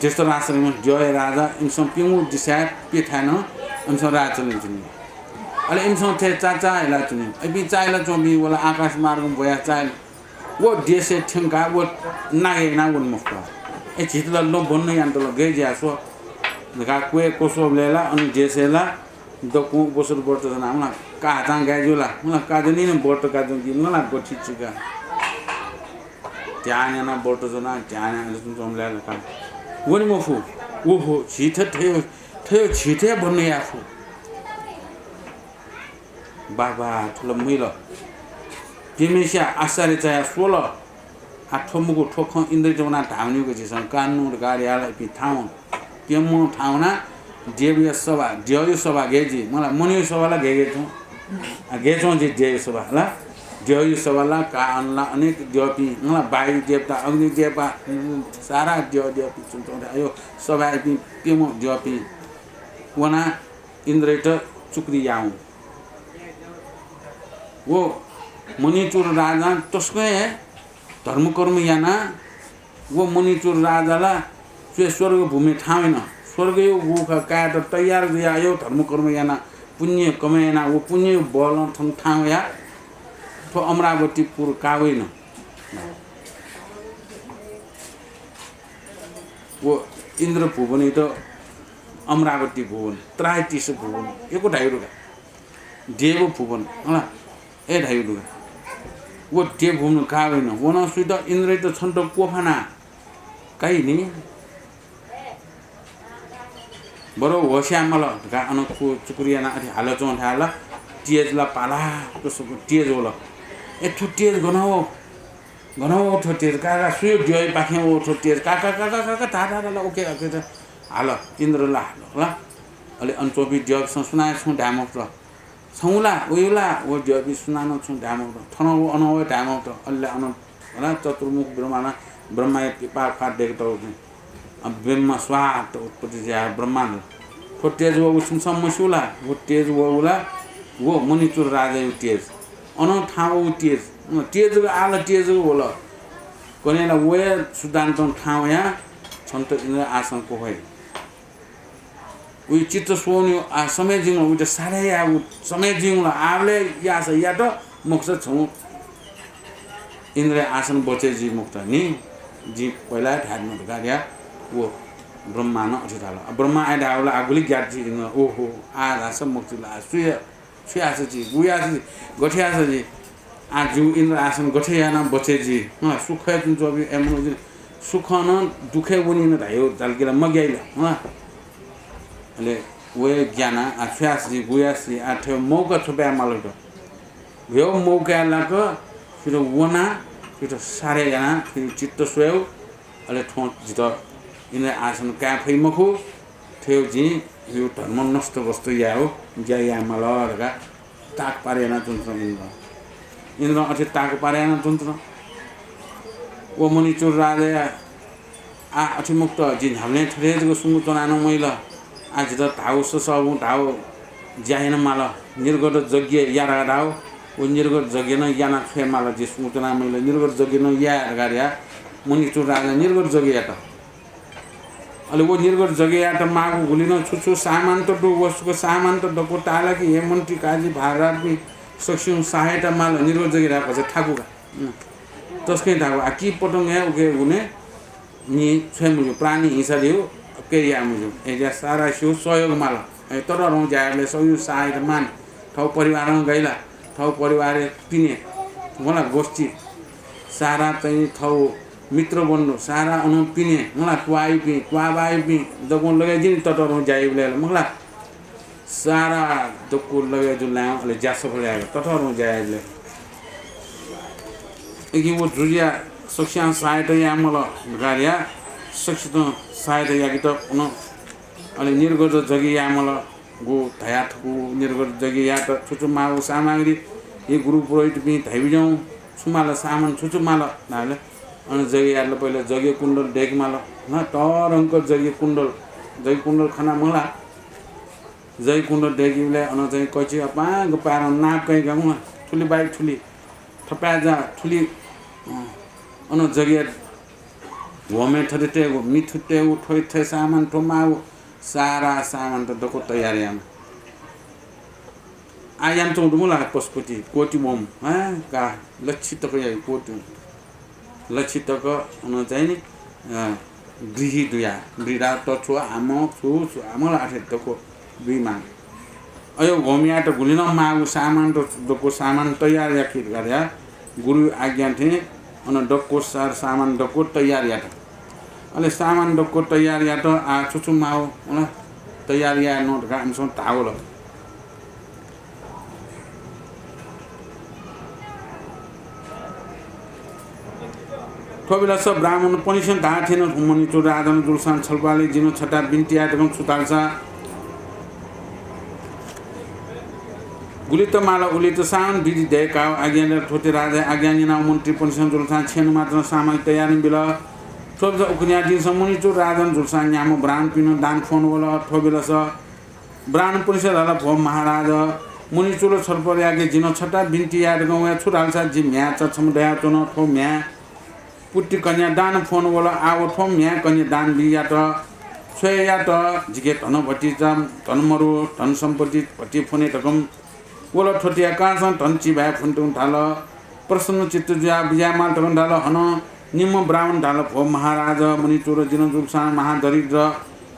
धृतराष्ट्रमा जय राजा इनसम प्यमु दिशा पेथान इनसम राज चलिन्छ अले इनसम थे चाचा हैला चुनि अबि चाइला चोबी वाला आकाश मार्ग भया चाइल वो देशे ठंका वो नागे ना वन मुफ्ता ए छितला लो बन्न यान्तल गए ज्यासो लगा कोए कोसो लेला अनि देशेला दकु बोसर बर्त जना हमरा का तां गाजुला मलाई काजनी न बर्त काजन कि मलाई गोठी चिका त्याने न बर्त जना त्याने जुन जमला का वनि मफु ओहो छिथे थयो छिथे बन्ने आफु बाबा ठुलो मैलो तिमीस्या आश्चर्य चाहिँ 16 आठमुगु ठोख इन्द्रजवना धाउनीको जिसन कानुन गाडियाला पि ठाउँ पेमु ठाउना देवीय सभा देवी सभा गेजी मलाई मनि सभाला गेगे छु गेछौं जे देवी सभा ल देवी सभाला कानला अनेक देवपी मलाई वायु देवता अग्नि देवता सारा देवपी चुन्छौं यो सभा पि पेमु देवपी वना इन्द्रैट चुक्रियाउ वो मणिचुर राजा तस्कै धर्म कर्म याना वो मणिचुर राजाला स्वर्ग भूमि ठाउन स्वर्ग यो गुखा काट तयार दिया यो धर्म कर्म याना पुण्य कमाएना वो पुण्य बल थन ठाउ या तो अमरावतीपुर कावेन वो इन्द्र भुवन तो अमरावती भुवन त्रायतीस भुवन एको ढाइरुगा देव भुवन होला ए ढाइरुगा वो देव भुवन कावेन वन सुत इन्द्र तो छन्त कोफाना काई नि बरो होस्यामल गा अनको चुकुरियाना अथि हाल चों थाला तेजला पाला कसो तेज होला ए ठु तेज गनाओ ठु तेज काका सुयो जय पाखे ओ ठु तेज काका ताला ओके ओके त हाल इन्द्रला ल अलि अनचोबी जग सुनाए छु ढामक त छौला उयुला ओ जबी सुनान छु ढामक त थन अनौ ढामक त अल्ले अन होला चतुर्मुख ब्रह्मा पार फाट देख्दा ब्रह्मा स्वाहा उत्पत्ति जाए ब्रह्मांड तो तेज वो उसम समस्युला वो तेज वो उला वो मणिचुर राजा यो तेज अनो ठाउँ तेज आल तेज होला कनेला वे सुदान्त ठाउँ या छन्त इन्द्र आसन को भए उइ चित्त सोन्यो आ समय जिङ उइ त सारे या समय जिङला आले या छ या त मकसद छौ इन्द्र आसन बचे जी मुक्त नि जी पहिला ठाड्नु गाडिया वो ब्रह्मा न अठिताला ब्रह्मा आइडाउला आगुली ग्याजी ओहो आधा सब मुक्तिला सुयास जी गुयास जी गठियास जी आजु इन्द्र आसन गठियाना बचे जी सुख जुन जो एमनो जी सुखन दुखे बुनी न धायो जालकिला मग्याइला ह अले वे ज्ञान आफियासी गुयासी आथे मौका छुपया मालट भ्यो मौका लाक फिर वना फिर सारे जना फिर चित्त सोयो अले ठो जित इने आसन का फै मखु थेउ जी यो धर्म नष्ट वस्तु याओ ज्या मालरगा ताक पारेना तन्त्र इन्द्र अथे ताक पारेना तन्त्र ओ मनिचुर राजे आ अठिमुक्त जिन हामीले ठरेजको सुंगु तनानो मैला आज त धाउ सबु धाउ ज्याइन माल निर्गत जग्य यारा धाउ ओ निर्गत जग्य न याना खे माल जे सुंगु तना मैला निर्गत जग्य न या गारिया मनिचुर राजा निर्गत जग्य त अले वो निर्गत जग्य त मागु गुलिन छुछु सामान त दो वस्तुको सामान त डको ताला कि हे मन्त्री काजी भारत भी सक्षम सहायता माल निर्गत जग्य राको छ ठाकुका तस्कै थाको आकी पटङ है उके गुने नि छेमुजु प्राणी हिसादियो केरिया मुजु एजा सारा सु सहयोग माल ए तर रौ जायले सहयोग सहायता मान ठौ परिवारम गइला ठौ परिवार पिने मला गोष्ठी सारा चाहिँ ठौ मित्र बन्नु सारा अनु पिने मला क्वाइ पि क्वाबाइ पि दगुन लगे दिन तर रौ जायले मला सारा दकु लगे जुला ले जासो फले तर रौ जायले एकी वो जुरिया सक्षम सहायता या मला गारिया सक्षित सहायता या कित उन अनि निर्गत जगी या मला गो धयाठको निर्गत जगी या त छुचु माउ सामग्री ये गुरु पुरोहित पनि धाइबिजौ सुमाल सामान छुचु माल नाले अनि जगी याले पहिले जगी कुण्डल डेक माल न तरंक जगी कुण्डल खाना मला जगी कुण्डल डेकीले अन चाहिँ कछि अपा गपार नाप कै गमु ठुली बाइक ठुली थपा जा ठुली अन जगिया वमे थरते मिथुते उठोइ थे सामान ठोमाउ सारा सामान त दको तयार याम आयाम त मुला पशुपति कोटी बम ह का लक्षित को याइ कोटी लक्षित को अन चाहिँ नि गृही दुया बिरा त छु आमो छु आमला आथे दको बिमा अयो घोमिया त गुलिन माउ सामान त दको सामान तयार राखि गर्या गुरु आज्ञा थे अन डक्को सार सामान डक्को तयार यात अले सामान डक्को तयार यात आ छुछु माउ न तयार या नोट गामसो तावल थोबिला सब ब्राह्मण पनिसन धा थिन मनि चोर आदन जुलसान छलपाले जिनो छटा बिन्तिया तम सुतालसा गुलित माला उलित सान विधि देका आज्ञा ठोते राजा आज्ञा निना मन्त्री पनिसन जुलसान छेन मात्र सामान तयार बिल थोब उकन्या दिन समनि चोर राजन जुलसान न्यामो ब्राह्मण पिन दान फोन वला थोबिला स ब्राह्मण पनिसन हला भो महाराज मुनि चोर छलपाले आगे जिनो छटा बिन्तिया गौ छुरालसा जि म्या छम दया तन थो म्या पुट्टी कन्या दान फोन वाला आव थोम म्या कन्या दान बिया त छया त जिगे धन भटी जम धनमरु धन सम्पत्ति भटी फोने तकम वला ठोटिया कासन धन चिभा फुन्टुन थाल प्रसन्न चित्त जुया बियामाल तकन थाल हन निम ब्राह्मण थाल भो महाराज मुनि चोर जिन जुलसान महादरिद्र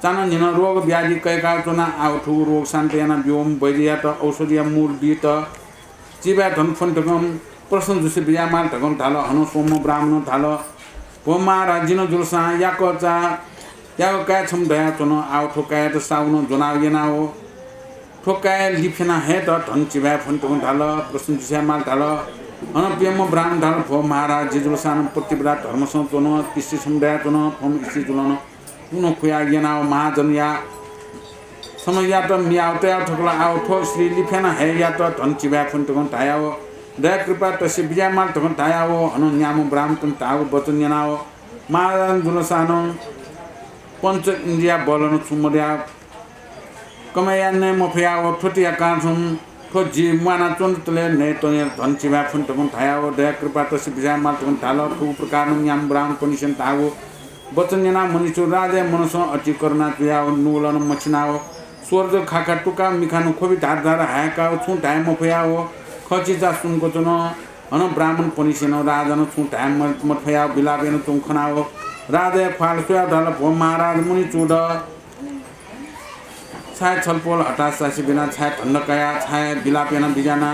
चान निन रोग व्याधि कैका चना आव ठु रोग शान्तियाना व्योम वैरिया त औषधिया मूल बित चिभा धन फोन तकम प्रश्न जुसे बियामाल तकन थाल हन सोम ब्राह्मण थाल भो महाराज जिन जुलसान याको चा याको का छम दया चन आव ठोकाय त साउन जनागेना हो ठोकाय लिफेना हे त धन चिभा फोन तकन थाल प्रश्न जुसे माल थाल हन प्रेम ब्राह्मण थाल भो महाराज जि जुलसान प्रतिव्रत धर्म संतन कृष्ण समुदाय चन फम कृष्ण जुलन पुन खुया गेना महाजन या समय या त मियावते ठोकला आव ठो श्री लिफेना हे या त धन चिभा फोन तकन थाया हो दया कृपा तसे बियामाल तकन थाया हो हन न्यामो ब्राह्मण तन ताव बचन जना हो महाराज जुलसान पंच इंडिया बलन सुमरिया कमाया ने मफिया हो ठोटिया कान्छम ठो जी माना चोन्तले ने तने धन चिभा फोन तकन थाया हो दया कृपा तसे बियामाल तकन थाल ठो प्रकार न्याम ब्राह्मण पनिसन ताव बचन जना मनिचो राजा मनस अति करुणा तुया हो नुलन मछिना हो स्वर्ग खाका टुका मिखानु खोबी धार धार हाका छु टाइम मफिया हो खचिजा सुनको चन हन ब्राह्मण पनिसन राजन छु टाइम मफिया बिलाबेन तुम खनाओ राजा फाल सुया ढल भो महाराज मुनि चुड छाय छलपोल हटा सासी बिना छाय ठण्डकया छाय बिलापेन बिजाना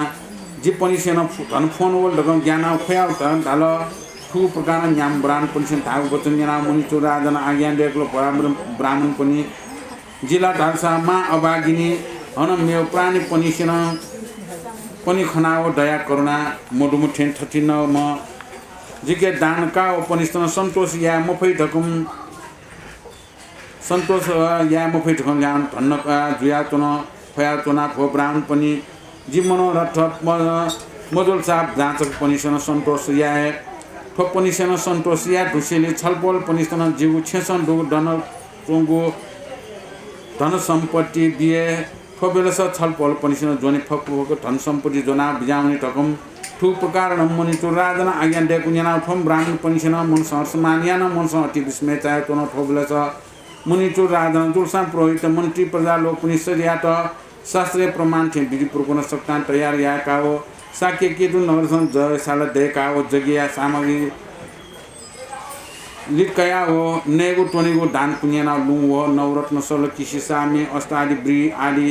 जी पनिसन धन फोन वल ढगम ज्ञान खोया ढल ठु प्रकार न्याम ब्राह्मण पनि धागु वचन जना मुनि चो राजन आज्ञा देखलो ब्राह्मण पनि जिल्ला ढालसामा अभागिनी हन मेव प्राणी पनि सिन पनि खनाओ दया करुणा मोडुमु ठेन ठटिन म जिके दानका उपनिष्ठन सन्तोष या मफै ढकुम सन्तोष या मफै ढकुम ल्यान धन्नका जुया चुन फया चुना फो ब्राह्मण पनि जिमनो रथ मजोल साप जाँचक पनिसन सन्तोष या ठो पनिसन सन्तोष या ढुसेली छलपोल पनिसन जीव छेसन डु धन चुङ्गु धन सम्पत्ति दिए ठोबेलस छलपोल पनिसन जोनि फक्को धन सम्पत्ति जोना बिजाउने ढकुम ठु प्रकार मुनि चो राजन आज्ञा देखु जना ठोम ब्राह्मण पनिसन मन सहर्ष मानियान मन अति विस्मय चाहे चुन ठोबेलस मुनि चो राजन जुलसा पुरोहित मन्त्री प्रजा लोक पनि सरियात शास्त्रीय प्रमाण थे विधि पूर्वक सक्ता तयार या काओ साके केतु नगरसन जय साल दे काओ जगिया सामग्री लिकया हो नेगु टोनेगु दान पुण्यना लु हो नवरत्न सल किसी सामे अस्तादि ब्री आदि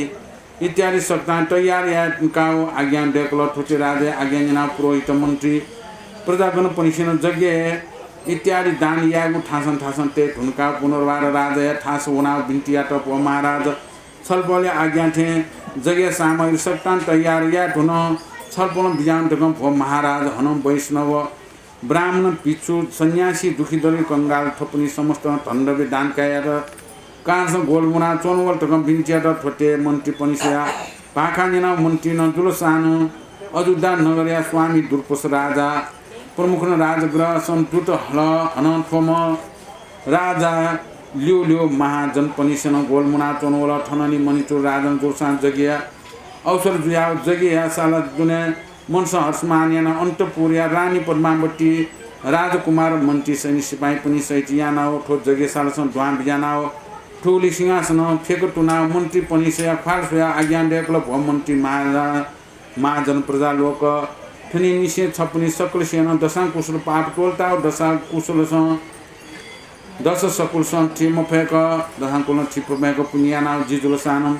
इत्यादि सक्ता तयार या काओ आज्ञा देखलो ठुचे राजे आज्ञा जना पुरोहित मन्त्री प्रजागण पनिसन जग्य इत्यादि दान यागु ठासन ते ढुनका पुनर्वार राजा ठास होना बिन्तिया टप महाराज छलपोले आज्ञा थे जग्य सामग्री सक्तान तयार या धुन छलपोल बिजान ढकम भो महाराज हनम वैष्णव ब्राह्मण पिछु सन्यासी दुखी दलित कंगाल थपनी समस्त धन्डवे दान कायर काँस गोलमुना चोनवल ढकम बिन्तिया ठोटे मन्त्री पनिसिया पाखा जना मन्त्री न जुलो सानो अजुद्दा नगरिया स्वामी दुर्पोष राजा प्रमुख न राजग्रह सन्तुत हल हन थोम राजा लियो महाजन पनिसन गोलमुना चोनवल ठननी मनिचो राजन गोसान जगिया अवसर जुया जगिया साला दुने मनस हर्षमान्यान अन्तपुरिया रानी पद्मावती राजकुमार मन्त्री सैनिक सिपाही पनि सहित याना हो ठो जगे सालसन ध्वा बिजाना हो ठुली सिंहासन फेक टुना मन्त्री पनि सया फालसया आज्ञा देखल भ मन्त्री महाजन प्रजा लोक थनी निसे छपनी सकल सेना दशा कुशल पाप टोलता दशा कुशल दश सकुल ठिम फेक दशाकुल ठिप फेक पुनियाना जिजुल सानम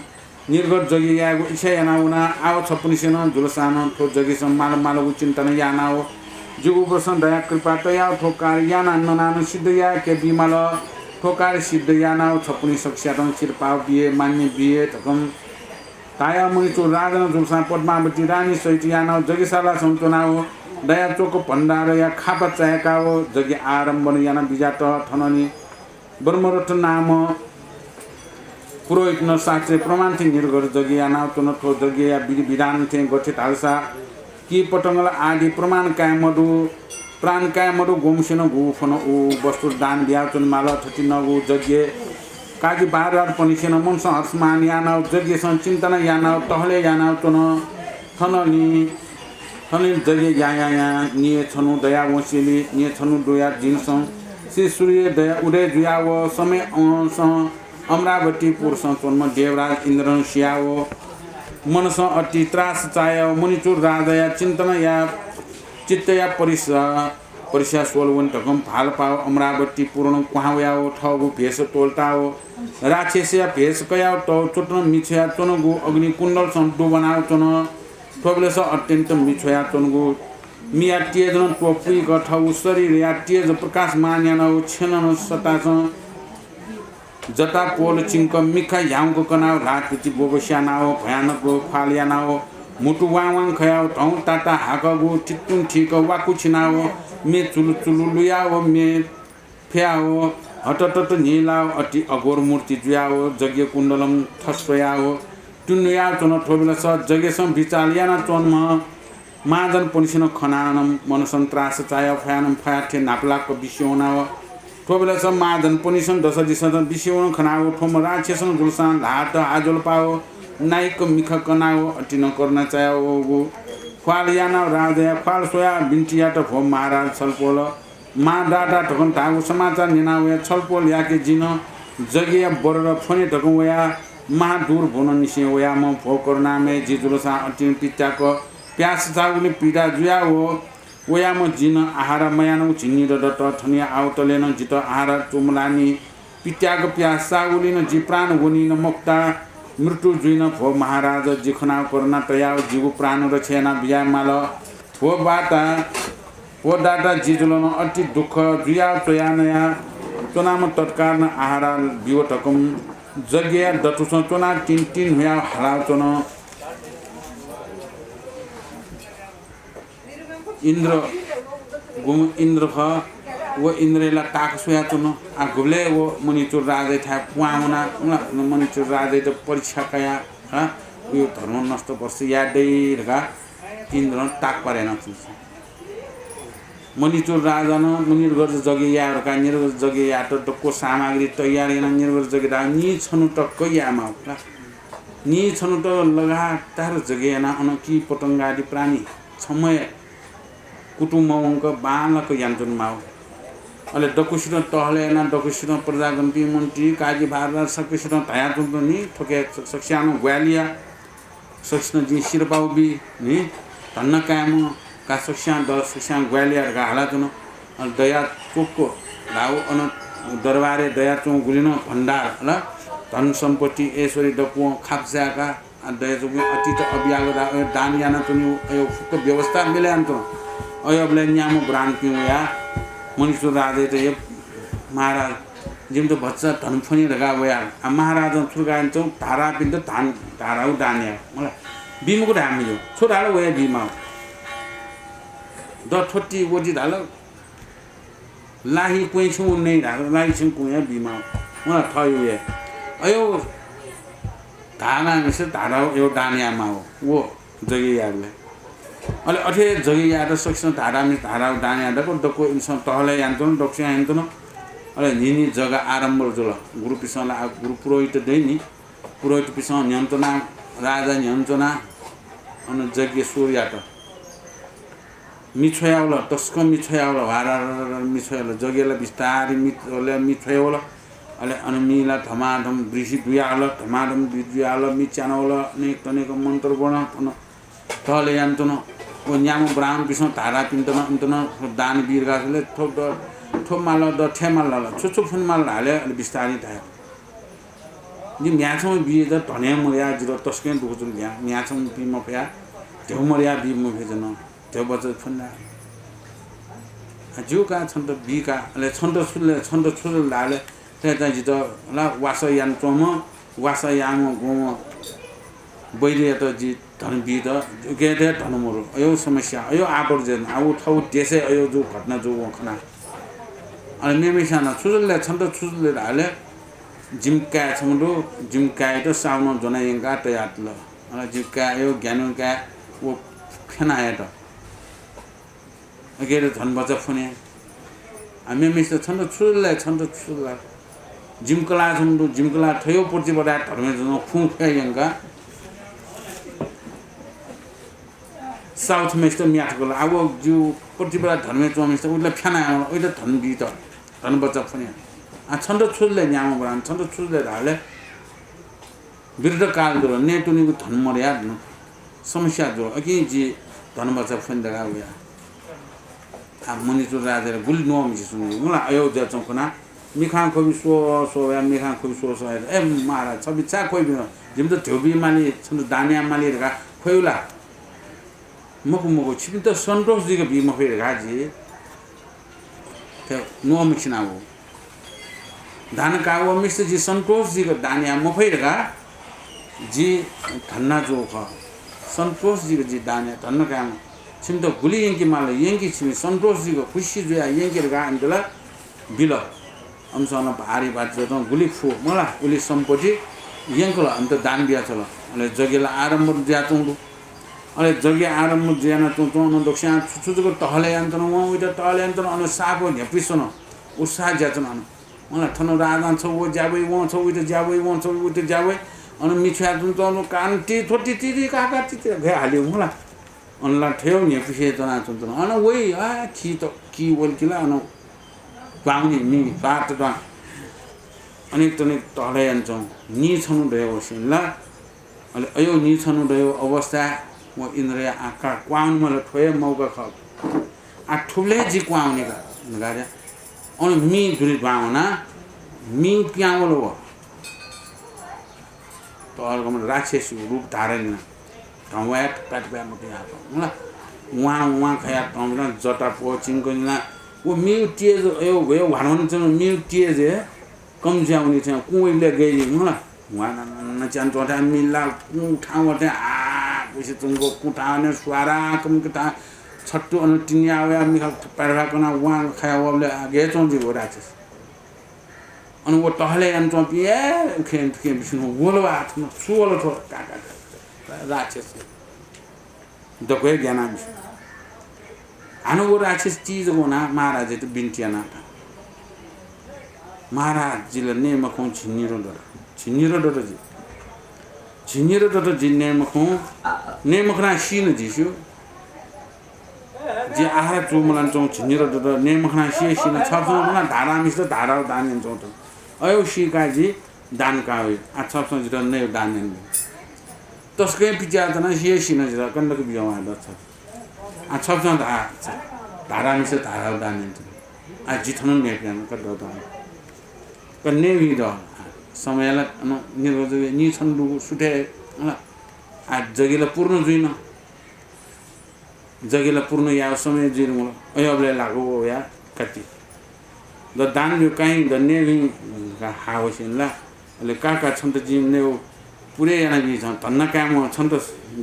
निर्गत जगी यागु इच्छा याना उना आव छपनी सेना जुल सानम ठो जगी सम माल माल चिन्तन याना हो जुगु प्रसन्न दया कृपा तया ठोकार याना ननान सिद्ध या के बिमल ठोकार सिद्ध याना छपनी सक्ष्यातन चिरपाव बिए मान्य बिए ठकम ताया मुनिचो राजन जुलसा पद्मावती रानी सहित याना जगिसाला सन्तोना हो दया चोको भण्डार या खापा चाहेका हो जगी आरम्भ याना बिजात ठननी ब्रह्मरथ नाम पुरोहित न शास्त्रीय प्रमाण थे निर्गर जगी याना चोन ठो जगी या विधान थे गठित हालसा कि पटंगल आदि प्रमाण काय मधु प्राण काय मधु गोमसेन गुफन उ वस्तु दान दिया चोन माल ठति नगु जग्य कागी बार पनिसेन मनस हर्षमान याना जग्य सन चिन्तन याना तहले याना चोन थननी जग्य या निये छनु दया वसिली निये छनु दोया जिनसं श्री सूर्य दया उदय जुया व समय अमरावती पुरुष चोन्म देवराज इन्द्रन सियाओ मनस अति त्रास चाय मुनिचुर राजा चिन्तन या चित्त या परिसा सोलवन ढकम फाल पाओ अमरावती पूर्ण कुहावयाओ ठगु भेष टोलताओ राक्षस या भेष कयाओ तो चोटन मिछया चोनगु अग्नि कुण्डल सन्तु बनाओ चोन ठोबलेस अत्यन्त मिछया चोनगु मिया तेजन टोपी गठौ शरीर या तेज प्रकाश मान्यानौ छेनन सतास जटा पोल चिंक मिखा याङको कनाउ रात पिति बोगो स्यानाओ भयानक फालियानाओ मुटु वाङ खयाओ धौ टाटा हाकगु चित्तुन ठीक वाकु छिनाओ मे चुलु चुलु लुयाओ मे फ्याओ हटटट नीलाओ अति अघोर मूर्ति जुयाओ जग्य कुण्डलम थस्वयाओ टुन्नुया चोन ठोबेलस जगेसम विचालियाना चोन्म माजन पनिसिन खनानम मनसन त्रास चाय फयानम फयाथे नापलाको बिस्योनाओ ठोबेलस माजन पनिसन दश दिसन बिस्योन खनाओ ठोम राक्षसन जुलसान हात आजोल पाओ नाइक मिख कनाओ अति न गर्न चायो फालियाना राजा फाल सोया बिन्टिया त भो महाराज छलपोल मा डाटा ठकन तागु समाचार निनावे छलपोल याके जिन जगिया बरर फने ठकन वया महादूर भुन निसे वया म फोकर नामे जिजुलसा अति पित्ताको प्यास चागुले पीडा जुया हो वया म जिन आहार मयानो चिन्नी दत थनिया आवतलेन जित आहार चुमलानी पित्याको प्यास चागुले न जी प्राण गुनी न मुक्ता मृत्यु जुइन भो महाराज जिखना करना तया जीव प्राण रक्षेना बिया माल भो बाटा वो डाटा जिजुलन अति दुःख जुया चोयानया चोनाम तत्कारण आहारा बिवटकम जग्या दतुस चोना तीन हुया हाला चोन इंद्र गुम इंद्र ख वो इंद्रला ताक सुया चोन आ गुले वो मनिचुर राजे था पुआउना मनिचुर राजे त परीक्षा कया ह यो धर्म नष्ट पर्छ यादै रगा इंद्र ताक परेन मनिचुर राजन निर्गत जगियाहरूका निर्गत जगिया टक्को सामग्री तयार निर्गत जगिया नि छनु टक्क यामा नि छनु त लगातार जगियाना अनकी पतंगादि प्राणी समय कुटुम्बको बालक यान्तन माउ अले डकुसिन तहलेना डकुसिन प्रजागन्ती मन्त्री काजी भारत सकिसिन धाया जुनि ठोके सक्षानो ग्वालिया सक्षण जी शिरपाउबी नि धन्न काम का सक्षा ग्वालियर का हालातुन दया चोकको लाउ अन दरबारे दया चौ गुलिन भण्डार ल धन सम्पत्ति ऐश्वरी डपु खाप्साका दया चौ अतीत अबियाग दान याना तुनि यो फुक व्यवस्था मिले अन्त अयबले न्यामो ब्रान पिउ या मनिसुर राजे त यो महाराज जिम त बच्चा धन फनी लगा वया महाराज थुगान चौ धारा पिन्द धान धाराउ दान्या मलाई बिमको धामियो छोराले वया बिमा द ठोटी वजी धाल लाही कुइछु नै धाल लाही छु कुया बिमा मलाई थयो ये अयो धाना मिसे धारा यो दानियामा हो वो जगियाले अले अठे जगिया त सक्छ धारा मि धारा दानिया दको इन्सन तहले यान्तन डक्सिया यान्तन अले निनी जगा आरम्भ जुल गुरु पिसला गुरु पुरोहित दैनी पुरोहित पिस नियन्त्रणा राजा नियन्त्रणा अन जग्य सूर्य त मिछयाउला तस्को मिछयाउला वारा मिछयाउला जगेला बिस्तारी मिछयाउला अले अनमिला धमाधम बृषि दुयाला धमाधम दुयाला मिचानौला अनेक तनेको मन्त्र गण तले यान्तन ओ न्यामो ब्राह्मण विष्णु धारा पिन्तन अन्तन दान वीरगाले ठो माल द ठेमाल छुछु फुन माल हाले अले बिस्तारी थायो नि म्याछौ बिए द धने मर्या जिरो तस्के दुखुजुल म्याछौ बि मफया देउ मर्या बि मफेजन त्यो बचत फन्दा जुका छन्द बिका ले छन्द छुले लाले त्यता जित ला वास यान तम वास याम गो बैले त जि धन बि द गेदे धन मरु अयो समस्या अयो आवर्जन आउ ठौ देशे अयो जो घटना जो खना अनि मेमेसाना छुले छन्द छुले लाले जिमका छमदो जिमका त साउन जनायंगा तयातल अनि जिमका यो ज्ञानका वो खनाया त अगेर धन बचा फुने हामी मिस छन्द छुले जिमकला छन्दु जिमकला थयो पर्ची बडा धर्मे जन फु फेयंगा साउथ मेस्ट म्याटकोला अब जु पर्ची बडा धर्मे चोमिस उले फ्याना उले धन बि त धन बचा फुने आ छन्द छुले न्याम ब्रान छन्द छुले हाले विरुद्ध काल दो नेटुनीको धन मर्या समस्या जो अकि जी धन बचा फुन दगा उया आ मनिचुर राजेर गुली नो मिस सुनि मला अयोध्या चौकना मिखान खोबी सो या मिखान खोबी सो ए महाराज छबि चा कोइ बिन जिम त ठोबी माली छन दानिया माली रगा खोइला मको छिपि त सन्तोष जी को बि मफे गाजी त नो मिसिना हो धान का वो मिस जी सन्तोष जी को दानिया मफे रगा जी धन्ना जो ख सन्तोष जी को जी दानिया धन्न काम छिमतो गुली यंकी माल यंकी छिमि सन्तोष जी को खुशी जोया यंकी रगा अंदला बिल हमसन भारी बात जो गुली फु मला गुली सम्पत्ति यंकला अन्त दान बिया चला अले जगेला आरम्भ दिया तुंदु अले जगे आरम्भ दियाना तुंदु न दक्षिण छुछुको तहले यन्त्र म उइटा तहले यन्त्र अनु साको न्यापिसन उसा ज्याचन अनु मला थनो राजा छ वो जाबै वो छ उइटा जाबै वो छ उइटा जाबै अनु मिछ्या तुन त अनु कान्ति थोटी तिरी काका तिती भे हाल्यो मला अनला ठेउ न्यापिसे तना तुन अनु वइ आ खि त कि वल किला अनु पाउने नि बात त अनेक तनेक तहले यन्त्र नि छनु दयो सिला अले अयो नि छनु दयो अवस्था म इन्द्रिय आका क्वाउन मलाई ठोए मौका ख आ ठुले जी क्वाउने का गारे अनि मी दुरी भावना मी प्याउलो तो अर्गम राक्षस रूप धारण ढवाट काट ब्या मते आको ल वहाँ खाया तमना जटा पो चिंगना वो मिउ टिएज यो भयो भनौँ चाहिँ मिउ टिएज कम जाउने चाहिँ कुइले गई होला वहाँ न चान तोटा मिला ठाउँ चाहिँ आ पैसे तुमको कुटाने सुवारा कम कुटा छट्टु अनु टिनिया आवे मिखा पैरा कना वहाँ खाया वाले आगे चोंजी हो रहा है अनु वो टहले अन तो पिए खेम खेम सुनो बोलो बात न सुवलो थो काका राक्षस दकोए ज्ञानांश अनु वो राक्षस चीज को ना महाराज तो बिंटिया ना महाराज जिले ने मखों छिन्नीरो डर जी ने मखना शीन जीशु जे आहार चुमलान चौ छिन्नीरो डर ने मखना शीन छापसो ना धारा मिस्टर धारा दान चौ तो अयो शिका जी दान का हुई अच्छा समझ रहा नहीं दान नहीं तस्के पिज्जा तो ना ये शीन जरा कंडक भी हमारा अच्छा अच्छा समझ धारा में से धारा दान नहीं आज जितना नहीं पिया ना कर दो दान करने भी दो समय ला निरोध नि छंदु सुटे आज जगेला पूर्ण जुइन जगेला पूर्ण या समय जुइन मलाई अयोले लागो या कति द दान यो काई द नेवी हावसिन ला ले काका छन्त जिम ने पुरै याना बि छ धन्न काम छन्त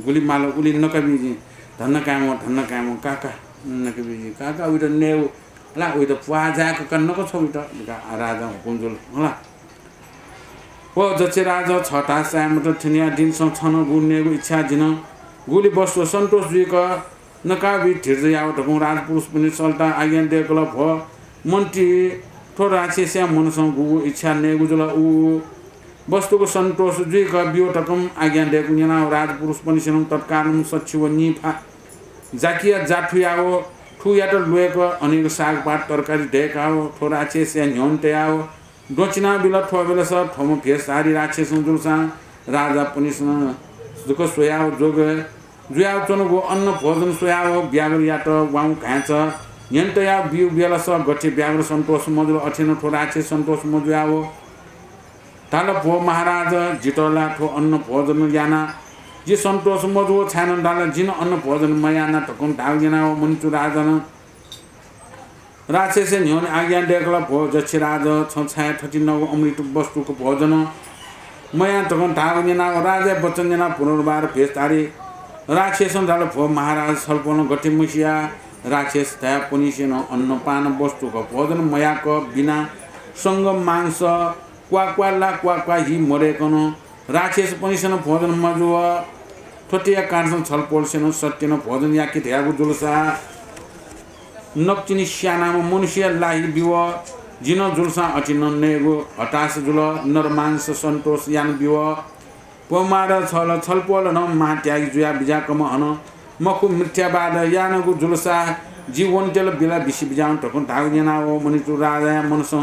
गुली माल उली नकबि जि धन्न काम काका नकबि जि काका उइ त नेउ ला उइ त पुआ जाको कन्नको छ उइ त राजा हुकुमजुल होला ओ जचे राजा छटा साम त थिनिया दिन स छन गुनेको इच्छा जिन गुली बस्यो सन्तोष जुक नकाबि ठिर्दै आउ त राजपुरुष पनि सल्टा आज्ञा देकल भ मन्त्री थो राक्षस्य मनसँग गु इच्छा नेगु जुल उ वस्तुको सन्तोष जुक बियोटकम आज्ञा देकु जना राजपुरुष पनि सिनम तत्काल सचिव निफा जाकिया जाठुयाओ ठुया त लुएको अनेक सागपात तरकारी देखाओ थो राक्षस्य न्योन्ते आओ दोचिना बिल थो बेला स थोम फेस सारी राक्षस जुलसा राजा पनि जुको सोयाओ जोग जुयाओ चनको अन्न भोजन सोयाओ ब्यागर या त वाउ खान्छ यन्तया बिउ बेला स गठे ब्यागर सन्तोष मजुल अठेन थो राक्षस सन्तोष मजुयाओ ताल भो महाराज जिटला थो अन्न भोजन याना जे सन्तोष मजु छान डाल जिन अन्न भोजन मयाना तकुन ढाउ जना मन्चु राजन राक्षस न्योन आज्ञा देकला भो जछि राज छ छाया 39 अमृत वस्तुको भोजन मया तकुन ढाउ जना राजा वचन जना पुनर्बार भेस्तारी राक्षस डाल भो महाराज सल्पन गठे मुसिया राक्षस थया पुनिसेन अन्नपान वस्तुको भोजन मयाको बिना संग मांस क्वा हि मरेकन राक्षस पुनिसेन भोजन मजुव थोटिया कान्छन छलपोलसेन सत्यन भोजन याकि थयागु जुलसा नक्चिनी श्यानाम मनुष्य लाही बिव जिन जुलसा अचिन नेगु हतास जुल नरमांस सन्तोष यान बिव पमार छलपोल न मात्याग जुया बिजाकम हन मखु मिथ्यावाद यानगु जुलसा जीवन तेल बिला बिसी बिजाउन टकन ढाउ जना हो मनितु राजा मनस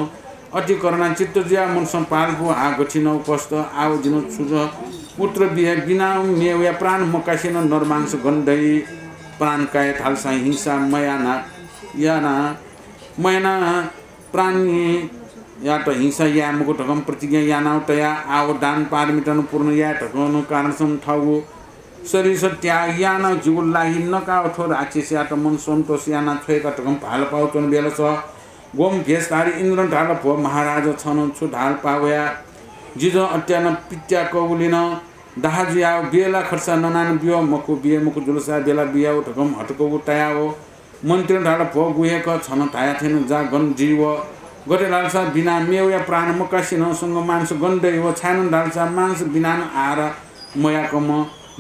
अति करुणा चित्त जिया मनस पालको आ गठिन उपस्थ आउ जिन छुज पुत्र बिहे बिना मेया प्राण मकासिन नरमांस गन्धै प्राण काय थालसा हिंसा मयाना याना मयना प्राणी या त हिंसा या मुको टकम प्रतिज्ञा याना तया आउ दान पारमिटन पूर्ण या टकन कारण सम ठाउ शरीर त्याग याना जीवन लाही नका थोर राक्षस या त मन सन्तोष याना छेका टकम भाल पाउ चन बेला छ गोम भेस्तारी इन्द्र ढाल भो महाराज छन छु ढाल पावया जिजो अट्यान पित्या कौलिन दाहाजुया बेला खर्चा ननान बियो मकु बिए मकु जुलसा बेला बियाउ ठकम हटको उटाया हो मन्त्री ढाल भो गुहेक छन थाया थिन जा गन जीव गटे लालसा बिना मेउया प्राण मकासिन संग मांस गन्दै हो छान ढालसा मांस बिना आर मयाकम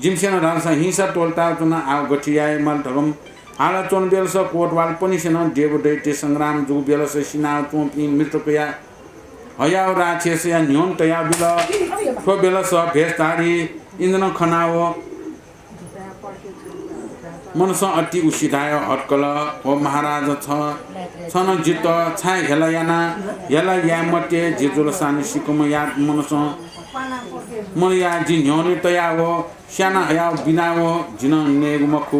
जिमसेन ढालसा हिंसा टोलता चुन आउ गठियाए मल ठगम हाला चोन बेलस कोटवाल पनि सेन देव दैत्य संग्राम जु बेलस सिना चोपी मृतकया हयाउ राक्षस या न्योन तया बिल थो बेलस भेस्तारी इन्द्र खनाओ मनस अति उसिदाय हटकल हो महाराज छन जित छाय हेला या मते जिजुल सान सिकम या मनस मन या जि न्योन तया हो श्याना हया बिना हो जिन नेगु मखु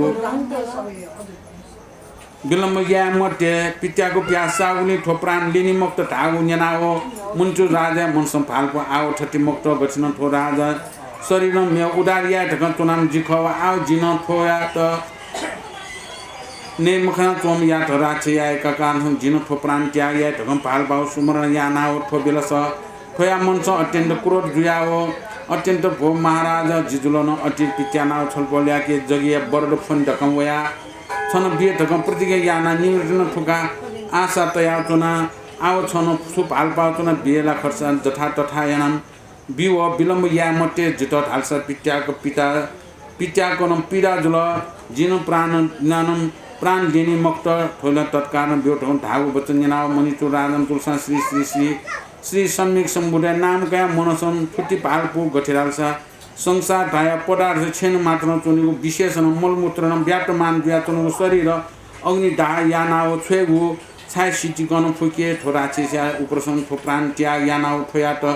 बिलम्ब या मते पित्याको प्यासा उनी ठोप्रान लिनी मुक्त ढागु न्यानाओ मुन्चु राजा मनसम फाल्पो आउ ठट्टी मुक्त गछन ठो राजा शरीर मे उदारिया ढकन तुनाम जिखवा आउ जिन ठोया त ने मखना चोम या त राक्षे या कान जिनो ठो प्राण त्याग या ढकम पाल बाउ सुमरण या नाओ ठो बेलस ठोया मनस अत्यन्त क्रोध जुयाओ अत्यन्त भो महाराज जिजुलन अति पित्याना छलपल्या के जगिया बरड फोन ढकम वया छन बिए ढकम प्रतिज्ञा याना निवृत्त ठुका आशा तया चुना आओ छन सुप हाल पाउ चुना बिएला खर्च जथा तथा यानम बिव विलम्ब या मटे जित हाल्स पित्याको पित्याको नम पीडा जुल जिन प्राण ज्ञानम प्राण लिने मक्त ठोला तत्काल ब्योठौँ धागो बचन जनाव मणिचुर राजन तुलसा श्री श्री श्री श्री सम्यक सम्बुद्ध नाम कया मनसन छुट्टी पाल्पु गठिराल्सा संसार धाया पदार्थ छेन मात्र चुनेको विशेषण मलमूत्र व्याटमान जुया चुनेको शरीर अग्नि डाह यानाओ छुएगु छाय सिटिकन फुकिए ठोराछेस्या उप्रसन प्राण त्याग यानाओ ठोया त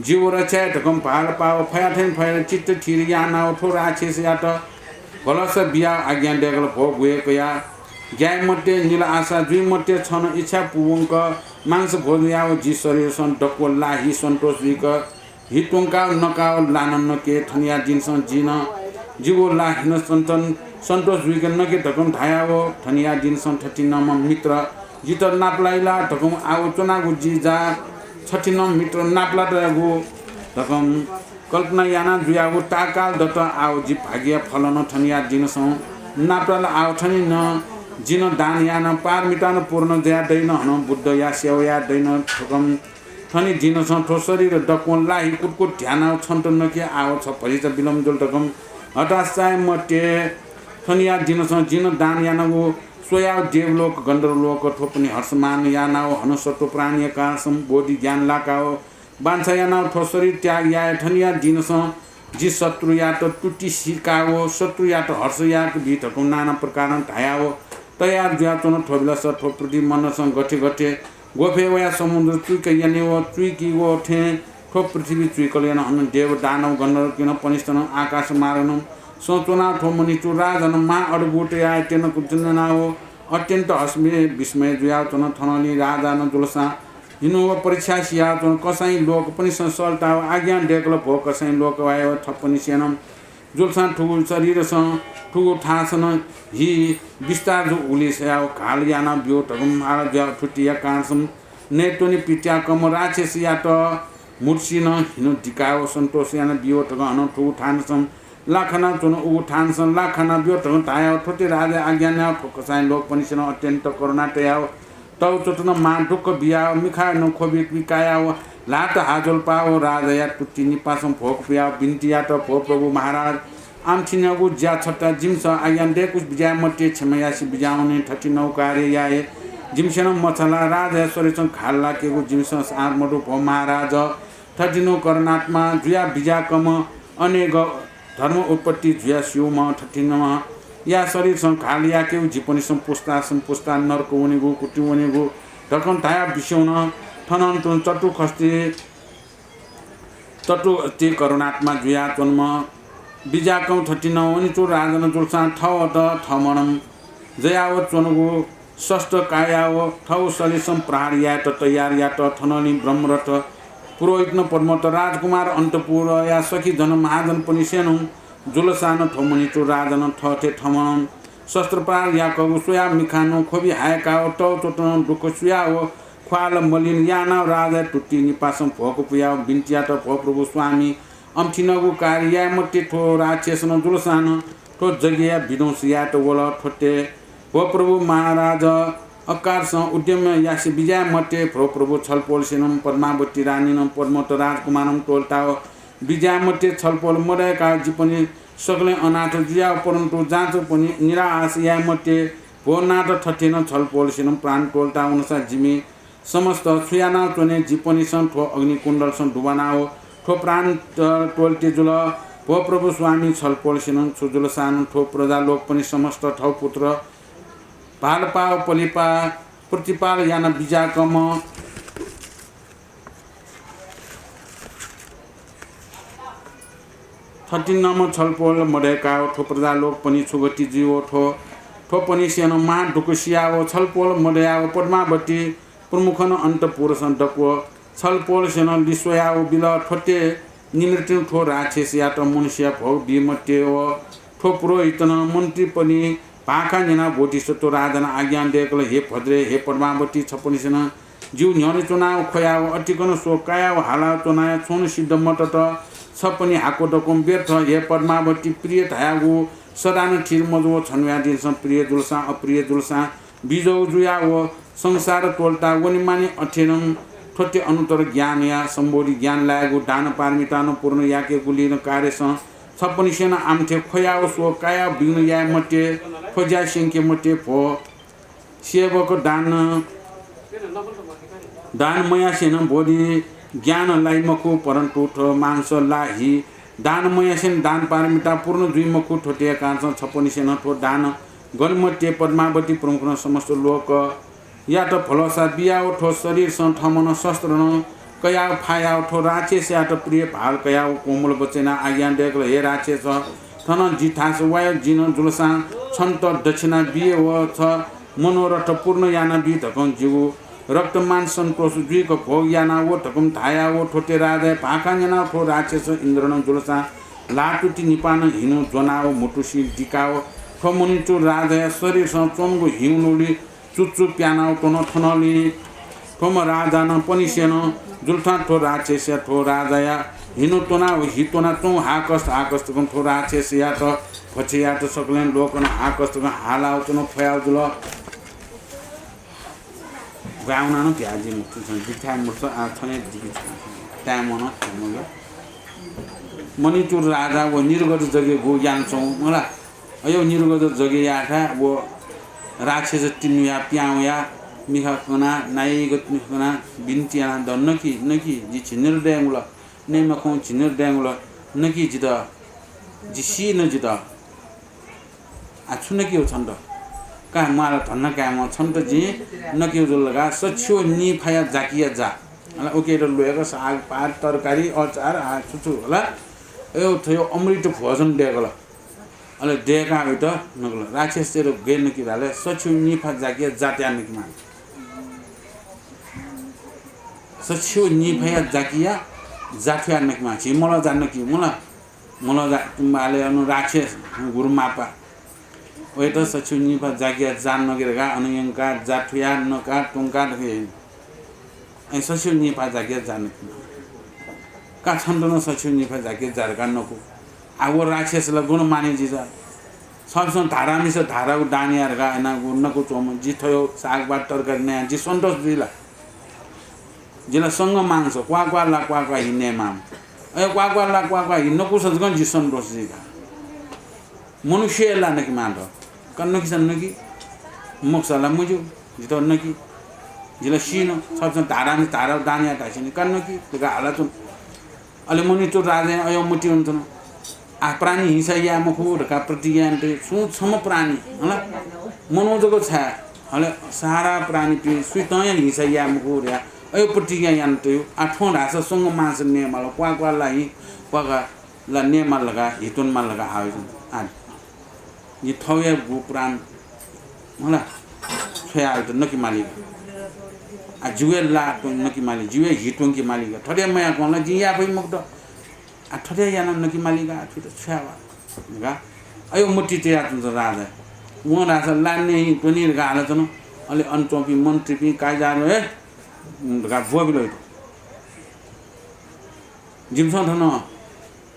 जीव रच्या ढकम पाल पाओ फयाथेन फयर चित्त थिर यानाओ ठोराछेस्या त भलस बिया आज्ञा डेगल भो गएकोया ज्ञाय मध्य नील आशा जुई मध्य छन इच्छा पुवंक मांस भोजयाओ जी शरीर सन डको लाही सन्तोष विक हितुंका नकाओ लानन के थनिया जिनसन जिन जीवो लाहिन सन्तन सन्तोष विक नके ढकम धायाओ थनिया जिनसन ठटिनम मित्र जित नाप्लाइला ढकम आओ चुनागु जिजा छटिनम मित्र नाप्ला दगु ढकम कल्पना याना जुयागु ताकाल दत्त आओ जी भाग्य फलन थनिया जिनसौ नाप्ला आओ थनि न जिन दान याना पार मिटान पूर्ण जया दैन हन बुद्ध या सेव या दैन ठकम थनि जिनसौ ठो शरीर डकोन लाही कुटकुट ध्यान छन्त नके आओ छ भरिच विलम जुल ढकम हटासाय मटे थनिया जिनसौ जिन दान यानागु सोया देवलोक गन्धर्वलोक ठोपनी हर्षमान यानाओ हनसत्व प्राणी कासम बोधि ज्ञान लाकाओ बान्छा यानाओ ठो शरीर त्याग या थनिया जिनसौ जी शत्रु या त टुटी सिकाओ शत्रु या त हर्ष या भीतको नाना प्रकार धायाओ तयार जुया चुन ठोबिला स ठोप्रति मनसँग गठे गठे गोफे वया समुद्र चुइक याने व चुइकी वो थे ठो पृथ्वी चुइकल यान हन देव दानव गन्धर्व किन पनिष्ठन आकाश मारन सोचुना ठो मनि चु राजन मा अडगुटे या तेन कुचनाओ अत्यन्त हस्मे विस्मय जुया चुन थनली राजा न जुलसा हिनु परीक्षा सिया चुन कसाई लोक पनि संसलता आज्ञा डेकल भो कसाई लोक वायो थपनि सेनम जुलसा ठुगु शरीर स ठुगु ठासन हि विस्तार जो उलिस्याओ काल याना ब्यो ठगम आरा ज्या ठुटिया कासम नेतोनि पिट्या कम राक्षस या त मुर्सिन हिनु दिकाओ सन्तोष याना ब्यो ठग अन ठुगु ठानसम लाखना चुन उ ठानसन लाखना ब्यो ठग ताया ठोटे राजा आज्ञा न कसाई लोक पनि सेन अत्यन्त करुणा तयाओ तौ चोटन मा दुःख बियाओ मिखा न खोबि विकायाओ लात हाजल पाओ राजा या टुटी निपासम भोक पिया बिन्तिया त भो प्रभु महाराज आमथिनगु ज्या छट्टा जिमस आज्ञान डेकुस बिजा मटे छमयासी बिजाउने 39 कार्य याए जिमसन मछला राजा सरेसन खाल्ला केगु जिमस आर मडु भो महाराज 39 करनात्मा जुया बिजा कम अनेक धर्म उत्पत्ति जुया शिवम 39 या शरीर सं खालिया केगु जिपनि संपुस्ता नरको उनेगु कुटी उनेगु ढकन थाया बिसौन थनन्तुन चटु खस्ती चटु ती करुणात्मा जुया जन्म बिजाकौ 39 अनिचो राजन जुलसा ठव त थमणम जयाव चनगु षष्ठ कायाव ठव सलिसम प्रहार या त तयार या त थननी ब्रह्मरथ पुरोहित न पद्मत राजकुमार अन्तपुर या सखी जन महाजन पनि सेनु जुलसान थमनिचो राजन ठथे थमणम शस्त्रपाल या कगु सोया मिखानो खोबी हायका त चोटन दुख सुयाव ख्वाल मलिन याना राजा टुटी निपासम भोको पुया बिन्तिया त भो प्रभु स्वामी अम्थिनगु कार्य मटे ठो राक्षसन जुलसान ठो जगिया विदोसिया त वल ठोटे भो प्रभु महाराज अकारस उद्यम यासी विजय मटे भो प्रभु छलपोल सेनम पद्मावती रानीनम पद्मत राजकुमारम टोलताओ विजय मटे छलपोल मरेका जीपनि सकले अनाथ जिया परन्तु जाँच पनि निराश या मटे भो नाथ ठटेन छलपोल सेनम प्राण टोलता अनुसार जिमी समस्त सुयाना चोने जीपनि सन ठो अग्निकुण्डल सन डुबानाओ ठो प्राण टोलते जुल भो प्रभु स्वामी छलपोल सेनम सुजुल सान ठो प्रजा लोक पनि समस्त ठौ पुत्र पालपा पलिपा प्रतिपाल याना बिजाकम नम छलपोल मडेका ठो प्रजा लोक पनि सुगति जीव ठो पनि सेन मा ढुकुसियाओ छलपोल मडयाओ पद्मावती प्रमुखन अन्तपुर सन्तको छलपोल सेन लिसोयाओ बिल ठोटे निमृत्यु ठो राक्षस या त मनुष्य भौ बिमटे ठो पुरोहितन मन्त्री पनि पाखा जना बोधिसत्व राजना आज्ञा देखल हे भद्रे हे पद्मावती छपनिसन जिउ न्यने चुनाव खोयाव अटिकन सो कायाव हाला चुनाय छोन सिद्ध मटत छपनी हाको डकोम व्यर्थ हे पद्मावती प्रिय धायागो सदान ठिर मजो छन्व्या दिलसं प्रिय जुलसा अप्रिय जुलसा बिजौ जुया व संसार टोल्टा वनिमानी अठेनम ठोटे अनुतर ज्ञान या सम्बोधि ज्ञान लागेको दान पारमिता न पूर्ण याके गुलिन कार्यसँग छप्पनी सेना आमथे खोयाव सो काया बिग्न या मटे खोज्या सिंके मटे फो सेवक दान मया सेन बोधि ज्ञान लाइमको परन्तु ठो मांस लाही दान मया सेन दान पारमिता पूर्ण दुईमको ठोटे कान्छ छप्पनी सेना ठो दान गणमटे पद्मावती प्रमुख समस्त लोक या त फलसा बियाओ ठो शरीर सँग ठमन शस्त्र न कया फाया ठो राक्षस या त प्रिय भाल कया कोमल बचेना आज्ञा देखल हे राक्षस थन जिठास वाय जिन जुलसा छन्त दक्षिणा बिए व छ मनोरथ पूर्ण याना बि धकन जीव रक्तमान सन्तोष जुइको भोग याना वो धकम धाया वो ठोटे राजा भाका जना ठो राक्षस इन्द्रन जुलसा लाटुटी निपान हिनु जनाओ मुटुसी डिकाओ ठो मुनिचो राजा शरीर सँग चोमगो हिउनुली चुच्चु प्यानाउ टोन थनली ठोम राजा न पनि सेन जुल्था ठो राक्षस ठो राजा या हिनु टोना हितोना चौ हाकस्त हाकस्त ठो राक्षस या त फछे या त सकलेन लोकन हाकस्त हालाउ टोन फयाउ जुल गाउना न प्याजी मुक्ति छन् जिठा मुर्छ आ छने दिगि टाइमन थमग मनिचुर राजा व निर्गत जगे गो यान्छौ मला अयो निर्गत जगे याठा वो राक्षस टिनुया प्याउया मिखा कना नाइगत मिखना बिन्तिया दन्नकी नकी जि छिनर देंगुला नेमखौ छिनर देंगुला नकी जिद जिसी न जिद आछुन के हो छन्द का माला धन्न काम छन्द जि नके जो लगा सछ्यो नि फाया जाकिया जा अला ओके र लोएको साग पात तरकारी अचार आ छुछु होला यो थयो अमृत भोजन देगला अले देका उत नगल राक्षस तेरो गेन कि भाले सछु निफा जाकिया जात्या नकि मान सछु निफा जाकिया जात्या नकि मा छि मला जान्न कि मला जा तुम्हाले अनु राक्षस गुरु मापा ओइ त सछु निफा जाकिया जान नगेरगा अनयंका जाठुया नका टुंका ढे ए सछु निफा जाकिया जान का छन्दन सछु निफा जाकिया जारका नको आगो राक्षसला गुण माने जिजा सबसँग धारामी छ धाराको डानियारका एना गुणको चोम जिथयो सागबाट तरकारी नया जि सन्तोष दिला जिला संग मांस क्वा हिने माम ए क्वा हिन्नको सजगन जि सन्तोष जिगा मनुष्यला नकि मान्द कन्नकी सन्नकी मोक्षला मुजु जितो नकी जिला सिनो सबसँग धारामी धारा डानिया तासिन कन्नकी तुगा हाला तुन अले मुनि तो राजे अयो मुटी हुन्छन् आ प्राणी हिंसा या मखु ढका प्रतिज्ञान्ते सुसम प्राणी होला मनोजको छ हले सारा प्राणी पि सुतय हिंसा या मखु र्या अयो प्रतिज्ञा यान्ते आठौं रास संग मास नेमाल क्वालाई क्वागा ला नेमाल लगा हितुन मा लगा आयो आ यी थौया गु प्राण होला छया त नकि मालिक आ जुवे ला तो नकि मालिक जुवे हितुन कि मालिक थरे मया कोला जिया भइ मुक्त आ थरे याना नकि मालिका थुत छ्यावा गा अयो मुट्टी ते आतन राजा वो राजा लाने पनीर गाला तन अले अनचोपी मन्त्री पि काय जानो हे गा भोबिलो जिमसन थन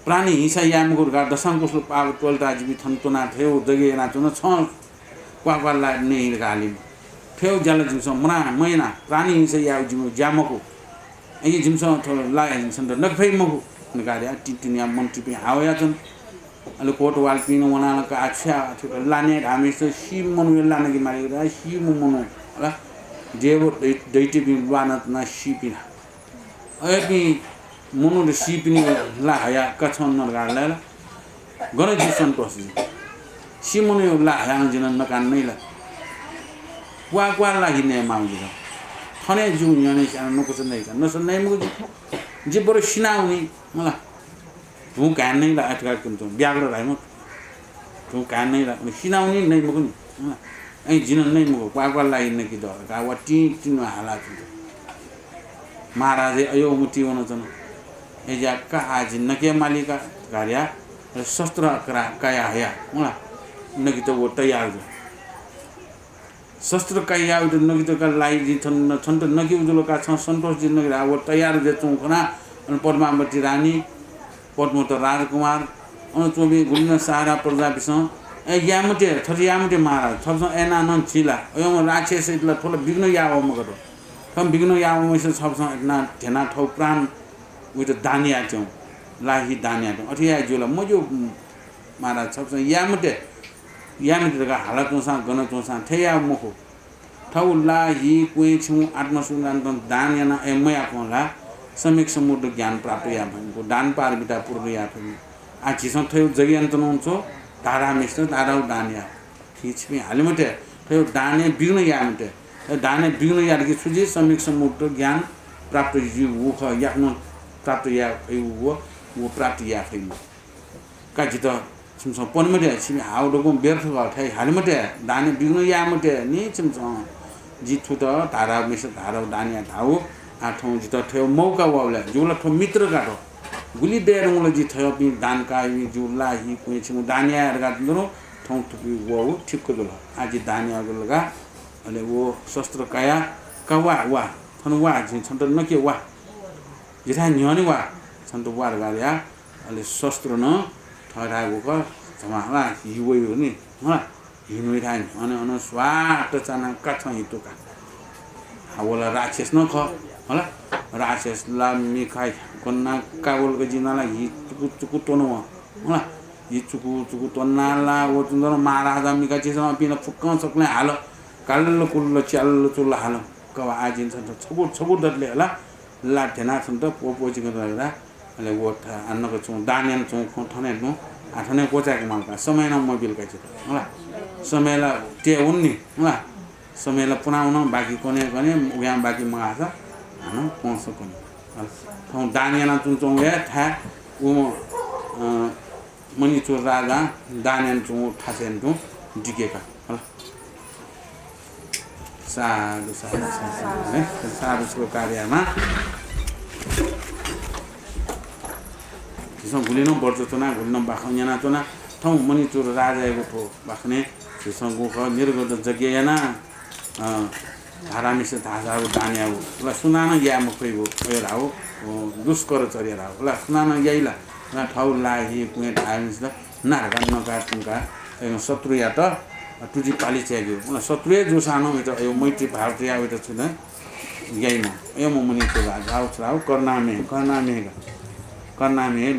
प्राणी हिंसा यामगुर गा दशंकुसलो पाव टोलता जिबि थन्तोना थेउ जगे ना चन छ क्वाला ने गाली थेउ जल जिमस मना मैना प्राणी हिंसा या जिमु जामको ए जिमस थ ला हिंसन त नखै मगु नगारिया टिटिनिया मन्त्री पि हावया छन् अले कोट वाल पिन वनाला का अच्छा थियो लाने हामी त सी मनु लाने कि मारि रा सी मनु होला देव दैति पि वानत न सी पि अय पि मनु र सी पि ला हया कछन न गाला गण जी सन्तोष जी सी मनु ला हया जिन नकान नै ला क्वा ला हिने माउजी खने जु न्यने नकुस नै छ नस नै मुजु जे बरो सिनाउनी मला तू कान नै ला अटका कुन त ब्याग्रो राइम तू कान नै ला सिनाउनी नै मगु नि ए जिन नै मगु क्वा लाई नै कि द का वटी तिन हाला छ महाराज अयो मुटी वन छन ए जा का आज नके मालिका गारिया शस्त्र करा काया हया मला नगी तो वो तैयार जो शस्त्र का या उधर नगी तो का लाई जी छंट नगी उधर का संतोष जी नगी वो तैयार जे चौखना पद्मावती रानी पद्मत राजकुमार तो भी गुलिन सारा प्रजा बिसं यामटे थरी यामटे महाराज थपसं एना नन छिला एम राक्षस इतला थोला बिग्न याव मगरो हम बिग्न याव मैसे थपसं इतना धेना ठौ प्राण उयो दानिया चौ लाही दानिया चौ अठिया जोला मजो महाराज थपसं यामटे का हालत चौसा गन चौसा थेया मखो ठौ लाही कुइ छु आत्मसुदान दानियाना एमया कोला समीक समुद्र ज्ञान प्राप्त या भएको दान पार बिटा पूर्व या पनि आछिसं थयो जगियन्त नहुन्छो तारा मिश्र तारा दानिया खिचपि हालिमटे थयो दाने बिग्न यामटे दाने बिग्न यादि सुजी समीक समुद्र ज्ञान प्राप्त जी वो ख याक्न प्राप्त या वो प्राप्त या फैन काजित छिमसं पनमटे छिमि हाउडको व्यर्थ गथै हालिमटे दाने बिग्न यामटे नि छिमसं जिथु त तारा मिश्र तारा दानिया थाउ आठौं जित थयो मौका वाउला जुला थो मित्र गाठो गुली देरंगले जि थयो पि दान काई जुला हि कुइ छु दानिया गाट दरो थौ थुपि वाउ ठिक्क दल आजि दानिया गलगा अले वो शस्त्र काया कवा वा थन वा जि छन्त नके वा जिथा न्यनि वा छन्त वार गाया अले शस्त्र न ठरागो क जमाला हिवै हो नि ह हिनुइ थान अन स्वाट चना कछ हितुका हावला राक्षस न ख होला राक्षस ला मिखाइ कन्ना कावल के जिनाला हि चुकु टोनो होला हि चुकु टोनाला वो तुन्दर महाराजा मिका चिसमा पिन फुक्क सकले हाल काल्लो कुल्लो च्याल्लो चुल्ल हाल कवा आजिन छ छबु दले होला लाठेना छन् त पोपोजि गरेर अले वो अन्नको छु दानियन छु ठने नु आठने कोचाको मालका समय न मोबिल का छ होला समयला ते उन्नी होला समयला पुनाउन बाकी कोने उहाँ बाकी मगाछ हैन पहुँच कोने थौ दानियन चुन या था उ मणिचुर राजा दानियन चु ठासेन चु डिकेका होला साधु है साधुको कार्यमा त्यसो गुलिनो बर्चोना गुलिनो बाखन्याना चोना थौ मणिचुर राजाको ठो बाखने त्यसो ख निर्गत जग्याना धारामिस धाजाउ दानियाउ ल सुनान या मखैगो एराउ दुष्कर चरेराउ ल सुनान याइला न ठौ लाही कुए धामिस द नारगा नकाटुका शत्रु या त तुजी पाली च्याग्यो ल शत्रुए जो सानो उत यो मैत्री भारतीय उत छु न याइमा यो मनि को राजाउ छराउ कर्नामे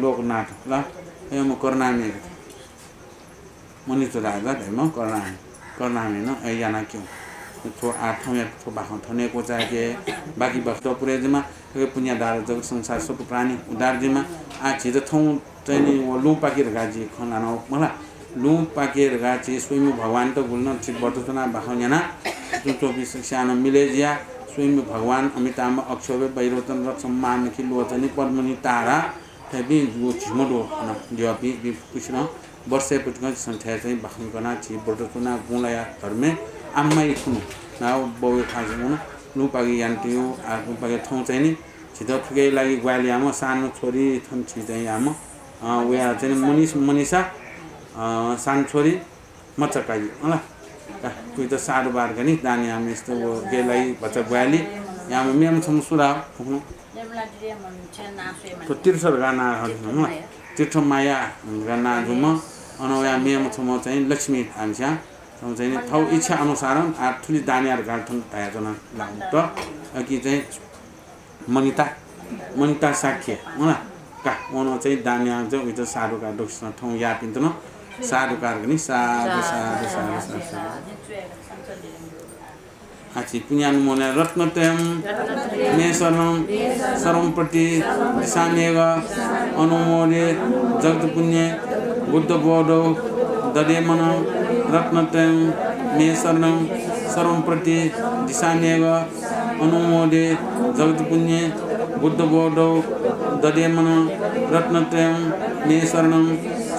लोकनाथ ल यो म कर्नामे मनि तो राजा धर्म कर्नामे न याना क्यों थो आठौं या थो बाखन थने को चाहे बाकी बख्तो पुरे जमा पुण्य दार जग संसार सब प्राणी उदार जमा आ छिज थौ चाहिँ वो लु पाकेर गाजी खना न मला लु पाकेर गाची स्वयं भगवान त गुल्न छिट बर्तुना बाखन्याना जो 24 सानो मिलेजिया स्वयं भगवान अमिताभ अक्षोभे बैरवतन र सम्मान कि लोचनी पद्मनी तारा थबि वो छिमडो न दियापि कृष्ण वर्षे पुटका संख्या चाहिँ बाखनकना छि बर्तुना गुणया धर्मे आम्मै खुनु नाउ बौए खाजमुन लुपागी यान्टियो आ लुपागी ठौ चाहिँ नि छिटो ठुकै लागि ग्वालियामा सानो छोरी थन छि चाहिँ आम उया चाहिँ मनिषा सानो छोरी मचकाई होला कुइ त सारो बार गनी दानी हामी यस्तो गेलाई बच्चा ग्वाली यहाँ मेम छम सुरा फुक्नु तो तीर्थ गाना हरु तीर्थ माया गाना जुम अनया मेम छम चाहिँ लक्ष्मी हामस्या चाहिँ थौ इच्छा अनुसार आ ठुली दानियार गाठन तायाजना लाउँ त कि चाहिँ मनिता साख्य होला का ono चाहिँ दानिया चाहिँ उयो सारुका दोक्सन ठौ या पिन्तन सारुकार गनी साधु आछि पुण्यान मोने रत्नतम मेसरम सर्वप्रति दिशामेव अनुमोदे जगत पुण्य बुद्ध बोधो ददेमन रत्नतम मेसरम सर्वप्रति दिशामेव अनुमोदे जगत पुण्य बुद्ध बोधो ददेमन रत्नतम मेसरम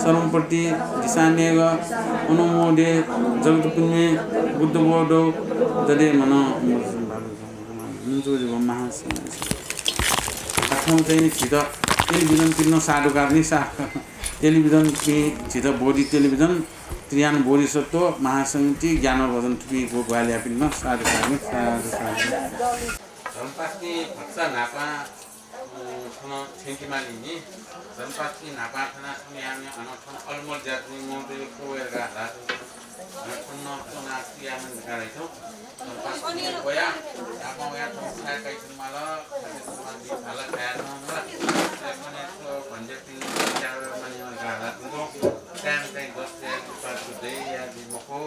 सर्वप्रति दिशामेव अनुमोदे जगत पुण्य बुद्ध बोधो ददेमन आठौं चाहिँ छिट टेलिभिजन किन्न साधुकार नि टेलिभिजन कि छिट बोडी टेलिभिजन त्रियान बोधिसत्व महासंगति ज्ञान भजन थुपी गोपालिया पिनमा साधु साधु साधु साधु धनपास्नी भक्सा नापा थन छेन्किमालिनी धनपास्नी नापा थना थुनियामे अनथन अलमल जातनि मोदे कोएगा हात थन्न थना क्रियामन गाइथौ धनपास्नी गोया आमाया थुसा काइथन माला खादिसमानदि थाला खायान होला त्यसमने तो भन्जेति जावर मानि गाला तुको टाइम चाहिँ 10 या 5 दे या दिमको